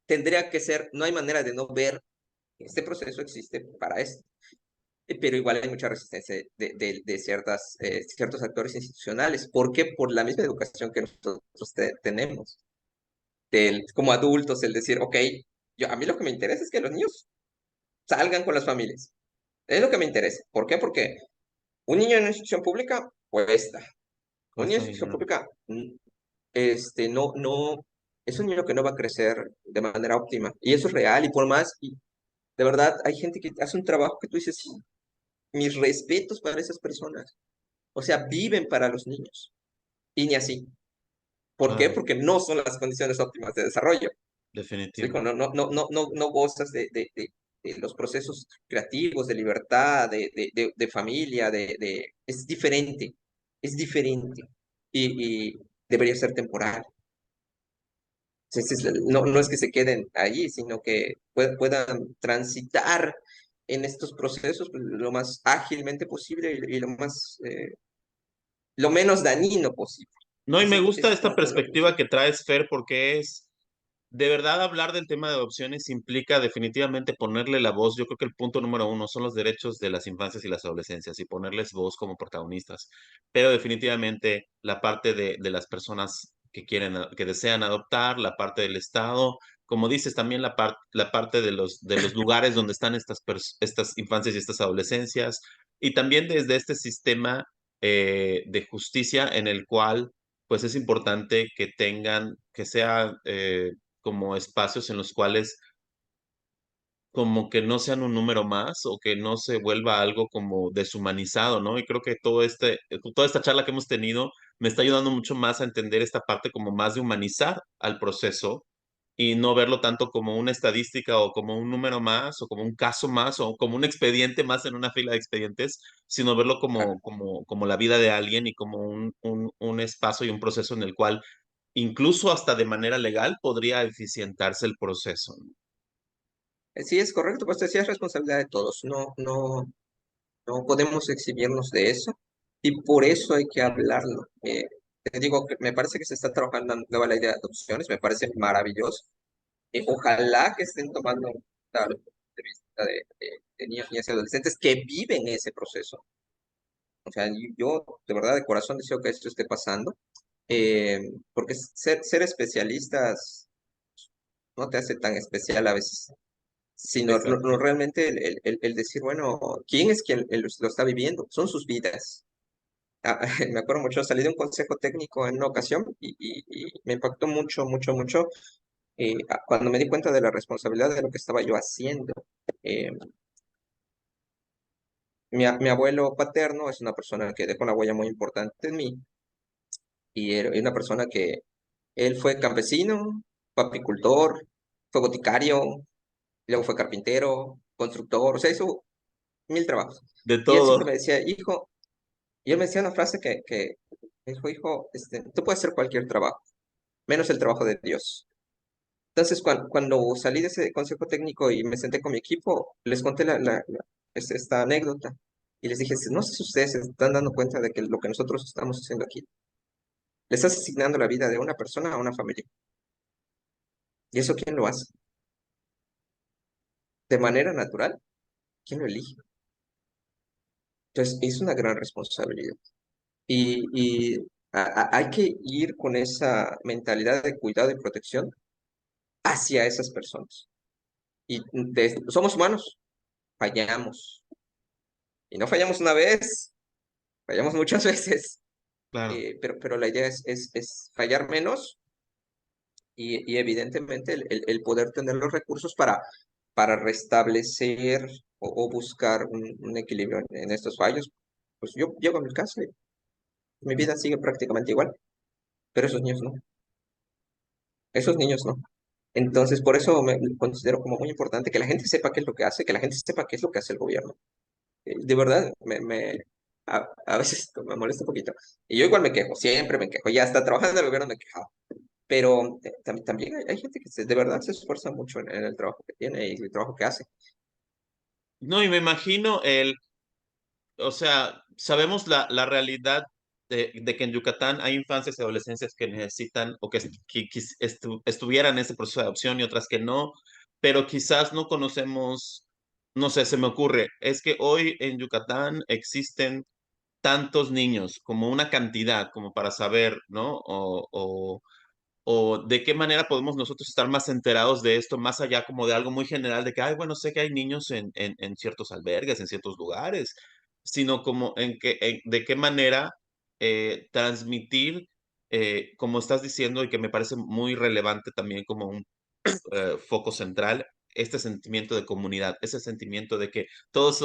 tendría que ser, no hay manera de no ver que este proceso existe para esto. Pero igual hay mucha resistencia de ciertos actores institucionales. ¿Por qué? Por la misma educación que nosotros tenemos. Como adultos, el decir, ok, a mí lo que me interesa es que los niños salgan con las familias. Es lo que me interesa. ¿Por qué? Porque un niño en una institución pública cuesta. Un niño en Cuesta institución dinero. pública, no, es un niño que no va a crecer de manera óptima. Y eso es real. Y por más, y de verdad, hay gente que hace un trabajo que tú dices, sí, mis respetos para esas personas. O sea, viven para los niños. Y ni así. ¿Por qué? Claro, Porque no son las condiciones óptimas de desarrollo. definitivo. ¿Explico? No gozas de los procesos creativos, de libertad, de familia, es diferente. Es diferente. Y debería ser temporal. No es que se queden allí, sino que puedan transitar en estos procesos pues, lo más ágilmente posible y lo menos dañino posible. No, y me Ese gusta es esta como lo que yo. perspectiva que traes, Fer, porque de verdad hablar del tema de adopciones implica definitivamente ponerle la voz. Yo creo que el punto número uno son los derechos de las infancias y las adolescencias y ponerles voz como protagonistas. Pero definitivamente la parte de las personas que quieren, que desean adoptar, la parte del Estado, como dices, también la parte de los lugares donde están estas infancias y estas adolescencias, y también desde este sistema de justicia en el cual, pues es importante que tengan, que sea como espacios en los cuales como que no sean un número más o que no se vuelva algo como deshumanizado, ¿no? Y creo que toda esta charla que hemos tenido me está ayudando mucho más a entender esta parte como más de humanizar al proceso y no verlo tanto como una estadística o como un número más o como un caso más o como un expediente más en una fila de expedientes, sino verlo Claro. como la vida de alguien y como un espacio y un proceso en el cual incluso hasta de manera legal podría eficientarse el proceso, ¿no? Sí, es correcto, pues te decía, es responsabilidad de todos. No podemos exhibirnos de eso y por eso hay que hablarlo. Te digo que me parece que se está trabajando en nueva ley de adopciones, me parece maravilloso. Ojalá que estén tomando tal punto de vista de niños, niñas y adolescentes que viven ese proceso. O sea, yo de verdad de corazón deseo que esto esté pasando, eh, porque ser especialistas no te hace tan especial a veces, sino Exacto. realmente el decir, bueno, ¿quién es quien lo está viviendo? Son sus vidas. Me acuerdo mucho, salí de un consejo técnico en una ocasión y me impactó mucho, mucho, mucho cuando me di cuenta de la responsabilidad de lo que estaba yo haciendo. Eh, mi abuelo paterno es una persona que dejó una huella muy importante en mí y era una persona que él fue campesino, fue apicultor, fue boticario, luego fue carpintero, constructor, o sea, hizo mil trabajos. De Y él siempre todo. me decía, hijo, y él me decía una frase que me dijo, hijo, tú puedes hacer cualquier trabajo, menos el trabajo de Dios. Entonces, cuando salí de ese consejo técnico y me senté con mi equipo, les conté esta anécdota y les dije, no sé si ustedes se están dando cuenta de que lo que nosotros estamos haciendo aquí, le estás asignando la vida de una persona a una familia. ¿Y eso quién lo hace? De manera natural, ¿quién lo elige? Entonces, es una gran responsabilidad. Y hay que ir con esa mentalidad de cuidado y protección hacia esas personas. Y somos humanos, fallamos. Y no fallamos una vez, fallamos muchas veces. Claro. Pero la idea es fallar menos y evidentemente el poder tener los recursos para restablecer o buscar un equilibrio en estos fallos. Pues yo llego a mi casa y mi vida sigue prácticamente igual, pero esos niños no, esos niños no. Entonces, por eso me considero como muy importante que la gente sepa qué es lo que hace, que la gente sepa qué es lo que hace el gobierno. De verdad, a veces me molesta un poquito. Y yo igual me quejo, siempre me quejo. Ya hasta trabajando en el gobierno me quejaba. Pero también hay gente que de verdad se esfuerza mucho en el trabajo que tiene y el trabajo que hace. No, y me imagino o sea, sabemos la realidad de que en Yucatán hay infancias y adolescencias que necesitan o que estuvieran en ese proceso de adopción y otras que no, pero quizás no conocemos, no sé, se me ocurre, es que hoy en Yucatán existen tantos niños, como una cantidad, como para saber, ¿no? O de qué manera podemos nosotros estar más enterados de esto, más allá como de algo muy general, de que, ay, bueno, sé que hay niños en ciertos albergues, en ciertos lugares, sino como de qué manera transmitir, como estás diciendo, y que me parece muy relevante también como un foco central, este sentimiento de comunidad, ese sentimiento de que todos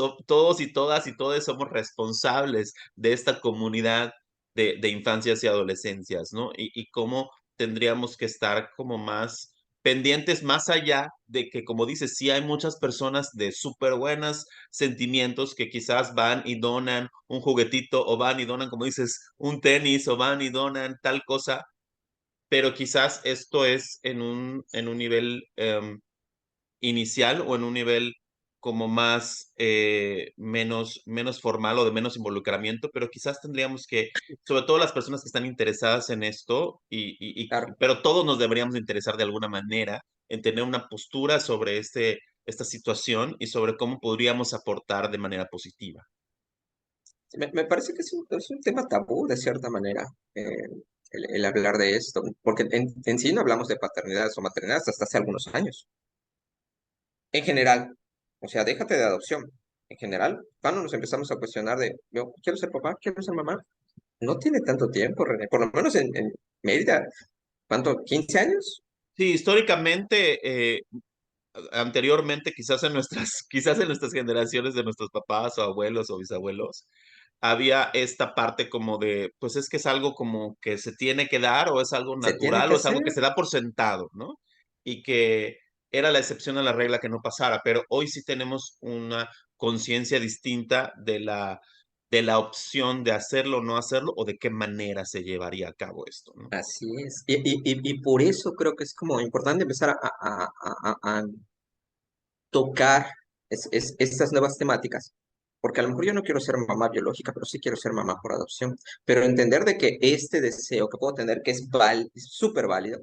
y todas y todos somos responsables de esta comunidad de infancias y adolescencias, ¿no? Y cómo tendríamos que estar como más pendientes, más allá de que, como dices, sí hay muchas personas de súper buenos sentimientos que quizás van y donan un juguetito o van y donan, como dices, un tenis o van y donan tal cosa, pero quizás esto es en un nivel inicial o en un nivel como más menos formal o de menos involucramiento, pero quizás tendríamos que, sobre todo las personas que están interesadas en esto, Claro. pero todos nos deberíamos de interesar de alguna manera en tener una postura sobre esta situación y sobre cómo podríamos aportar de manera positiva. Me parece que es un tema tabú de cierta manera. el hablar de esto, porque en sí no hablamos de paternidades o maternidades hasta hace algunos años. En general, o sea, déjate de adopción. En general, cuando nos empezamos a cuestionar de, yo quiero ser papá, quiero ser mamá, no tiene tanto tiempo, René, por lo menos en Mérida, ¿cuánto? ¿15 años? Sí, históricamente, anteriormente, quizás en nuestras, quizás en nuestras generaciones de nuestros papás o abuelos o bisabuelos, había esta parte como de, pues es que es algo como que se tiene que dar o es algo Se tiene natural que o es algo hacer que se da por sentado, ¿no? Y que era la excepción a la regla que no pasara, pero hoy sí tenemos una conciencia distinta de la opción de hacerlo o no hacerlo o de qué manera se llevaría a cabo esto, ¿no? así es. Y por eso creo que es como importante empezar a tocar estas nuevas temáticas. Porque a lo mejor yo no quiero ser mamá biológica, pero sí quiero ser mamá por adopción. Pero entender de que este deseo que puedo tener, que es súper válido,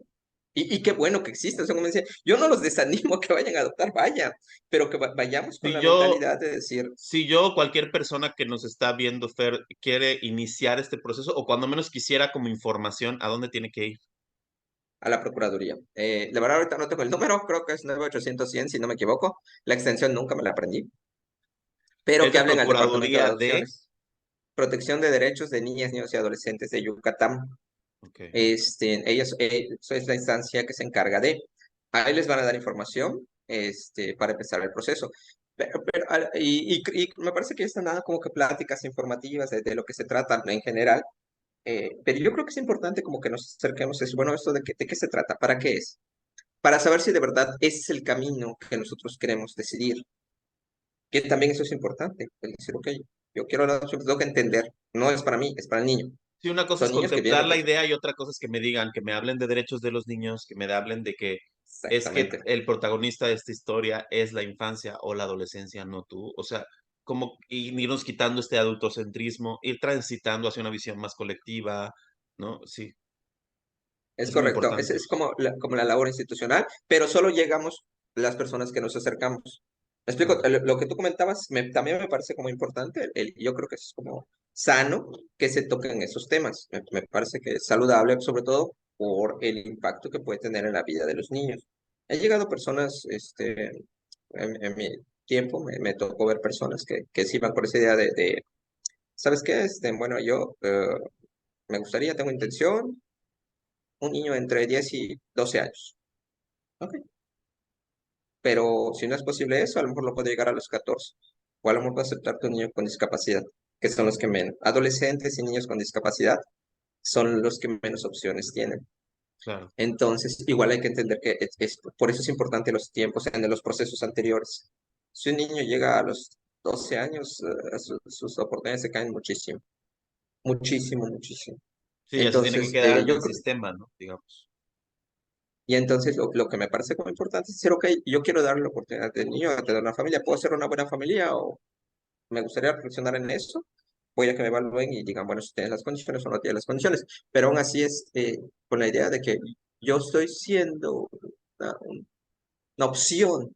y qué bueno que existe. O sea, como dice, yo no los desanimo a que vayan a adoptar, vaya, pero que vayamos con Si la yo, mentalidad de decir si yo, cualquier persona que nos está viendo, Fer, quiere iniciar este proceso o cuando menos quisiera como información, ¿a dónde tiene que ir? a la Procuraduría. La verdad, ahorita no tengo el número, creo que es 98100 si no me equivoco. La extensión nunca me la aprendí, pero Es que la hablen al Departamento de Procuraduría de... Adopciones. Protección de Derechos de Niñas, Niños y Adolescentes de Yucatán. Ok. Ellos, eso es la instancia que se encarga de. Ahí les van a dar información para empezar el proceso. Y me parece que están nada como que pláticas informativas de lo que se trata en general. Pero yo creo que es importante como que nos acerquemos a eso. Bueno, ¿esto de qué se trata? ¿Para qué es? Para saber si de verdad ese es el camino que nosotros queremos decidir. Que también eso es importante. El decir, ok, yo quiero la adopción, tengo que entender. No es para mí, es para el niño. Sí, una cosa es Son niños que vienen contemplar la con... idea y otra cosa es que me digan, que me hablen de derechos de los niños, que me hablen de que es que Exactamente. el protagonista de esta historia es la infancia o la adolescencia, no tú. O sea, como irnos quitando este adultocentrismo, ir transitando hacia una visión más colectiva, ¿no? Sí, Es es muy correcto, importante es eso. como la labor institucional, pero solo llegamos las personas que nos acercamos. ¿Me explico? Claro. Lo que tú comentabas también me parece como importante, yo creo que es como sano que se toquen esos temas. Me parece que es saludable, sobre todo por el impacto que puede tener en la vida de los niños. Han llegado personas, en mi tiempo me tocó ver personas que se iban por esa idea de ¿sabes qué? Bueno, yo me gustaría, tengo intención un niño entre 10 y 12 años. Ok. Pero si no es posible eso, a lo mejor lo puede llegar a los 14. O a lo mejor puede aceptarte un niño con discapacidad, que son los que menos. Adolescentes y niños con discapacidad son los que menos opciones tienen. Claro. Entonces, igual hay que entender que por eso es importante los tiempos en los procesos anteriores. Si un niño llega a los 12 años, sus oportunidades se caen muchísimo, muchísimo, muchísimo. Sí, ya se tiene que Entonces, quedar en yo el sistema, ¿no? Digamos. Y entonces lo que me parece como importante es decir, ok, yo quiero darle la oportunidad del niño a tener una familia. ¿Puedo ser una buena familia o me gustaría reflexionar en eso? Voy a que me evalúen y digan, bueno, si tienes las condiciones o no tienes las condiciones. Pero aún así es con la idea de que yo estoy siendo una, una opción.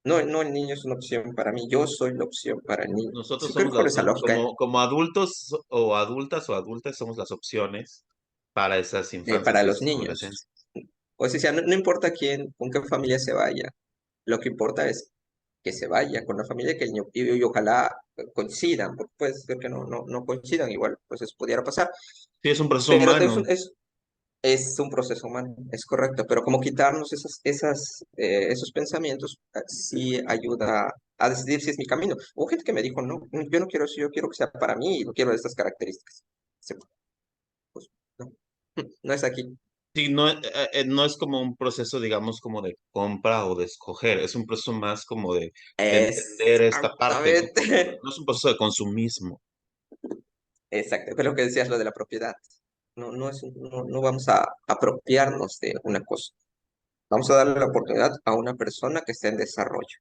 No, no el niño es una opción para mí, yo soy la opción para el niño. Nosotros Sí, creo somos que con esa lógica, como adultos o adultas o adultas somos las opciones para esas infancias para y los esas niños. adolescencias. O sea, no importa quién, con qué familia se vaya, lo que importa es que se vaya con la familia que el niño, y ojalá coincidan, porque puede ser que no coincidan, igual, pues eso pudiera pasar, Sí, es un proceso pero humano. es un proceso humano, es correcto, pero como quitarnos esos pensamientos sí ayuda a decidir si es mi camino. Hubo gente que me dijo, no, yo no quiero eso, yo quiero que sea para mí y lo quiero de estas características. Sí, pues, no, no es aquí. Sí, no, no es como un proceso, digamos, como de compra o de escoger, es un proceso más como de entender esta parte, ¿no? Como Exactamente. no es un proceso de consumismo. Exacto, pero lo que decías lo de la propiedad. No vamos a apropiarnos de una cosa. Vamos a darle la oportunidad a una persona que esté en desarrollo.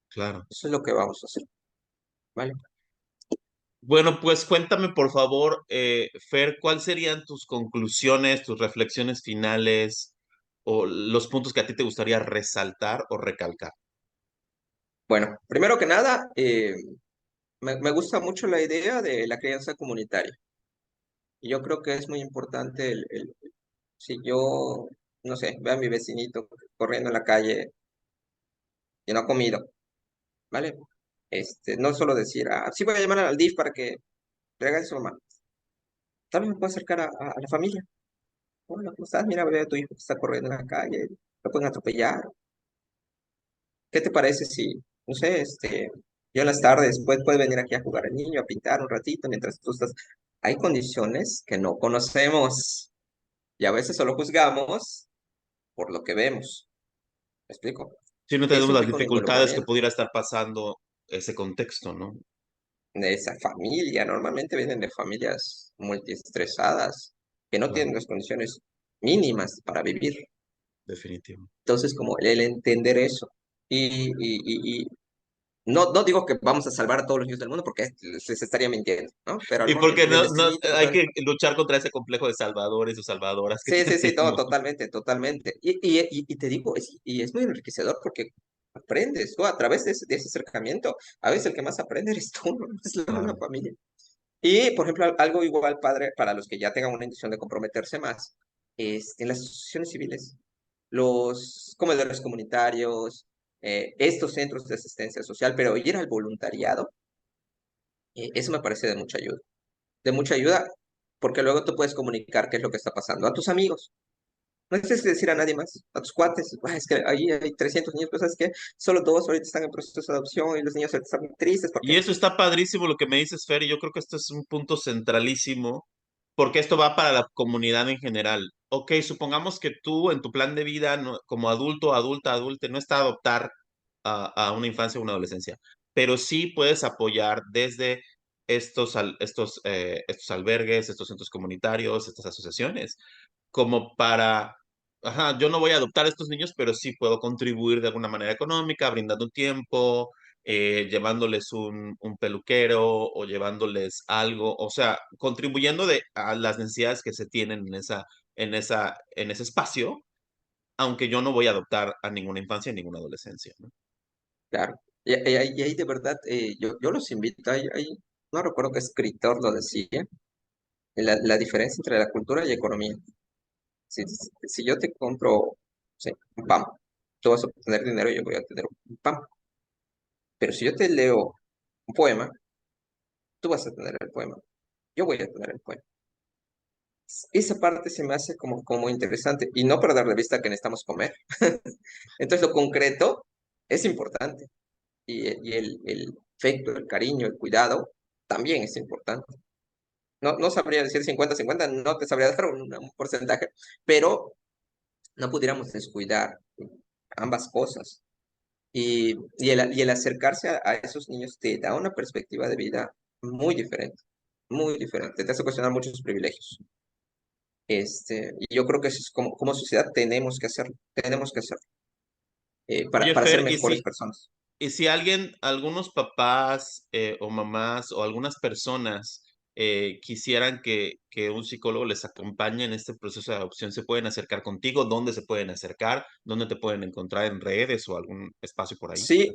Claro. Eso es lo que vamos a hacer, ¿vale? Bueno, pues cuéntame, por favor, Fer, ¿cuáles serían tus conclusiones, tus reflexiones finales o los puntos que a ti te gustaría resaltar o recalcar? Bueno, primero que nada, me gusta mucho la idea de la crianza comunitaria. Y yo creo que es muy importante si yo, no sé, veo a mi vecinito corriendo en la calle y no ha comido, ¿vale? No solo decir, sí voy a llamar al DIF para que le haga a su mamá. Tal vez me puedo acercar a la familia. Hola, ¿cómo estás? Mira, veo a tu hijo que está corriendo en la calle, lo pueden atropellar. ¿Qué te parece si, no sé, yo en las tardes puede venir aquí a jugar al niño, a pintar un ratito mientras tú estás? Hay condiciones que no conocemos y a veces solo juzgamos por lo que vemos. ¿Me explico? Si no Eso tenemos las implica un dificultades que involucramiento pudiera estar pasando ese contexto, ¿no? de esa familia. Normalmente vienen de familias multiestresadas que no Claro, tienen las condiciones mínimas para vivir. definitivo. Entonces, como el entender eso. Y no digo que vamos a salvar a todos los niños del mundo porque se estaría mintiendo, ¿no? Pero a lo Y mejor porque el no, no, vecinito que hay puede. que luchar contra ese complejo de salvadores o salvadoras que Sí, sí, sí, todo, tenemos. totalmente, totalmente. Y te digo, y es muy enriquecedor porque aprendes tú a través de ese acercamiento. A veces el que más aprende eres tú, no es la misma Claro. familia. Y, por ejemplo, algo igual, padre, para los que ya tengan una intención de comprometerse más, en las asociaciones civiles, los comedores comunitarios, estos centros de asistencia social, pero ir al voluntariado, eso me parece de mucha ayuda, porque luego tú puedes comunicar qué es lo que está pasando a tus amigos. No tienes que decir a nadie más, a tus cuates. Es que ahí hay 300 niños, pero ¿sabes qué? Solo dos ahorita están en proceso de adopción y los niños ahorita están muy tristes Y porque. eso está padrísimo lo que me dices, Fer, y yo creo que esto es un punto centralísimo, porque esto va para la comunidad en general. Ok, supongamos que tú en tu plan de vida, como adulto, adulta, adulte, no está adoptar a una infancia o una adolescencia, pero sí puedes apoyar desde estos albergues, estos centros comunitarios, estas asociaciones, como para, ajá, yo no voy a adoptar a estos niños, pero sí puedo contribuir de alguna manera económica, brindando un tiempo, llevándoles un peluquero o llevándoles algo, o sea, contribuyendo a las necesidades que se tienen en ese espacio, aunque yo no voy a adoptar a ninguna infancia ni ninguna adolescencia, ¿no? Claro. Y ahí de verdad, yo los invito, no recuerdo qué escritor lo decía, la diferencia entre la cultura y economía. Si yo te compro, sí, un pan, tú vas a obtener dinero y yo voy a tener un pan. Pero si yo te leo un poema, tú vas a tener el poema, yo voy a tener el poema. Esa parte se me hace como interesante y no perder de vista que necesitamos comer. Entonces lo concreto es importante y el afecto, el cariño, el cuidado también es importante. No sabría decir 50-50, no te sabría dar un porcentaje, pero no pudiéramos descuidar ambas cosas. Y el acercarse a esos niños te da una perspectiva de vida muy diferente, muy diferente. Te hace cuestionar muchos privilegios. Y yo creo que eso es como sociedad tenemos que hacerlo, para, Oye, para ser Fer, mejores personas. y si algunos papás o mamás o algunas personas quisieran que un psicólogo les acompañe en este proceso de adopción, ¿se pueden acercar contigo? ¿Dónde se pueden acercar? ¿Dónde te pueden encontrar en redes o algún espacio por ahí? Sí,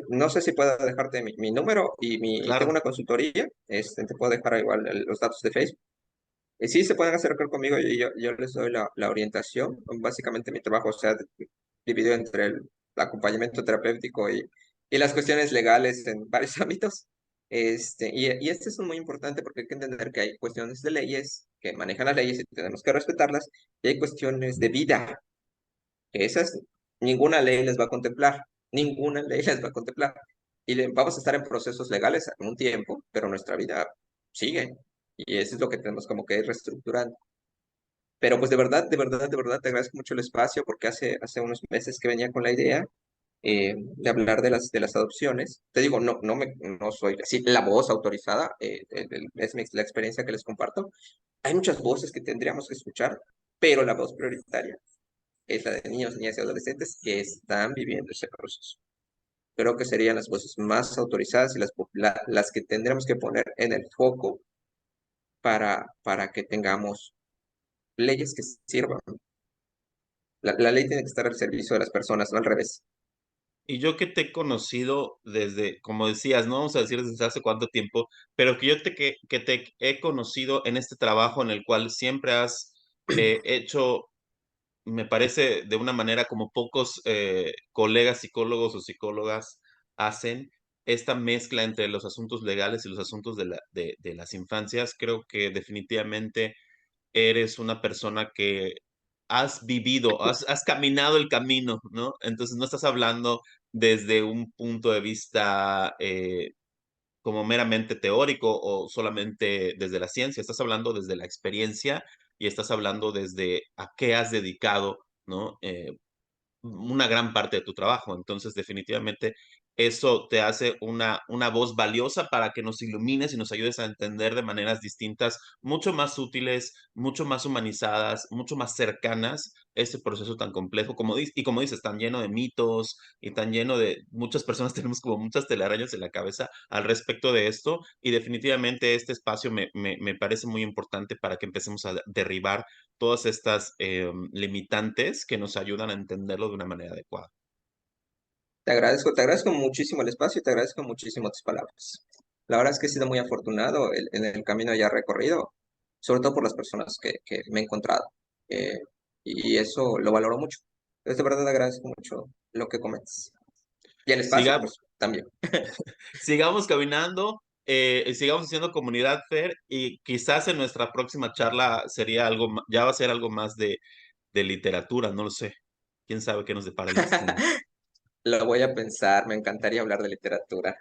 no sé si puedo dejarte mi número tengo Claro. una consultoría, te puedo dejar igual los datos de Facebook. Sí, se pueden acercar conmigo y yo les doy la orientación. Básicamente mi trabajo se ha dividido entre el acompañamiento terapéutico y las cuestiones legales en varios ámbitos. Y este es muy importante porque hay que entender que hay cuestiones de leyes que manejan las leyes y tenemos que respetarlas, y hay cuestiones de vida, que esas ninguna ley les va a contemplar, ninguna ley les va a contemplar. Vamos a estar en procesos legales en un tiempo, pero nuestra vida sigue. Y eso es lo que tenemos como que ir reestructurando. Pero pues de verdad, de verdad, de verdad, te agradezco mucho el espacio porque hace unos meses que venía con la idea de hablar de las adopciones. Te digo, no soy así la voz autorizada, es la experiencia que les comparto. Hay muchas voces que tendríamos que escuchar, pero la voz prioritaria es la de niños, niñas y adolescentes que están viviendo ese proceso. Creo que serían las voces más autorizadas y las que tendremos que poner en el foco para que tengamos leyes que sirvan. La ley tiene que estar al servicio de las personas, no al revés. Y yo que te he conocido desde, como decías, no vamos a decir desde hace cuánto tiempo, pero que yo que te he conocido en este trabajo en el cual siempre has, hecho, me parece, de una manera como pocos, colegas psicólogos o psicólogas hacen, esta mezcla entre los asuntos legales y los asuntos de las infancias. Creo que definitivamente eres una persona que has vivido, has caminado el camino, ¿no? Entonces, no estás hablando desde un punto de vista, como meramente teórico o solamente desde la ciencia, estás hablando desde la experiencia y estás hablando desde a qué has dedicado, ¿no? Una gran parte de tu trabajo. Entonces, definitivamente, eso te hace una voz valiosa para que nos ilumines y nos ayudes a entender de maneras distintas, mucho más útiles, mucho más humanizadas, mucho más cercanas, este proceso tan complejo, como dices, tan lleno de mitos y tan lleno de muchas personas tenemos como muchas telarañas en la cabeza al respecto de esto, y definitivamente este espacio me parece muy importante para que empecemos a derribar todas estas, limitantes que nos ayudan a entenderlo de una manera adecuada. Te agradezco muchísimo el espacio y te agradezco muchísimo tus palabras. La verdad es que he sido muy afortunado en el camino ya recorrido, sobre todo por las personas que me he encontrado. eh, y eso lo valoro mucho. Entonces, de verdad agradezco mucho lo que comentas. Y el espacio, Siga pues, también. sigamos caminando, sigamos haciendo comunidad, Fer, y quizás en nuestra próxima charla sería algo ya va a ser algo más de literatura, no lo sé. Quién sabe qué nos depara el destino. Lo voy a pensar, me encantaría hablar de literatura.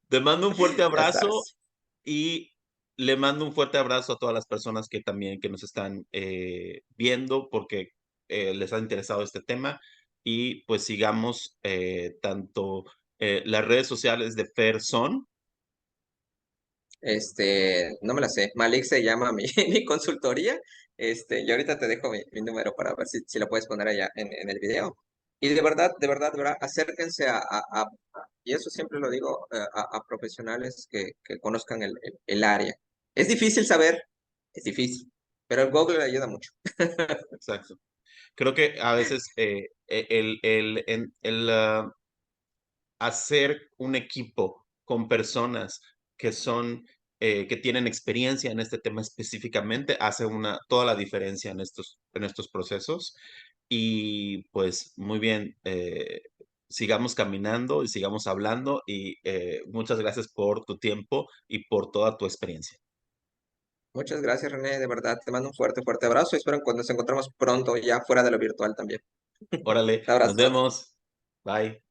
Te mando un fuerte Ya abrazo sabes. y le mando un fuerte abrazo a todas las personas que también que nos están, viendo porque, les ha interesado este tema y, pues, sigamos, tanto, las redes sociales de Fer son No me la sé. Malik se llama mi, mi consultoría. Y ahorita te dejo mi número para ver si lo puedes poner allá en el video. Y de verdad, acérquense y eso siempre lo digo, a profesionales que conozcan el área. Es difícil saber, es difícil, pero el Google le ayuda mucho. exacto. Creo que a veces, hacer un equipo con personas que son, que tienen experiencia en este tema específicamente, hace toda la diferencia en estos procesos. Y pues muy bien, sigamos caminando y sigamos hablando y muchas gracias por tu tiempo y por toda tu experiencia. Muchas gracias, René. De verdad, te mando un fuerte, fuerte abrazo. Espero que cuando nos encontremos pronto, ya fuera de lo virtual también. Órale, nos Abrazo. vemos. Bye.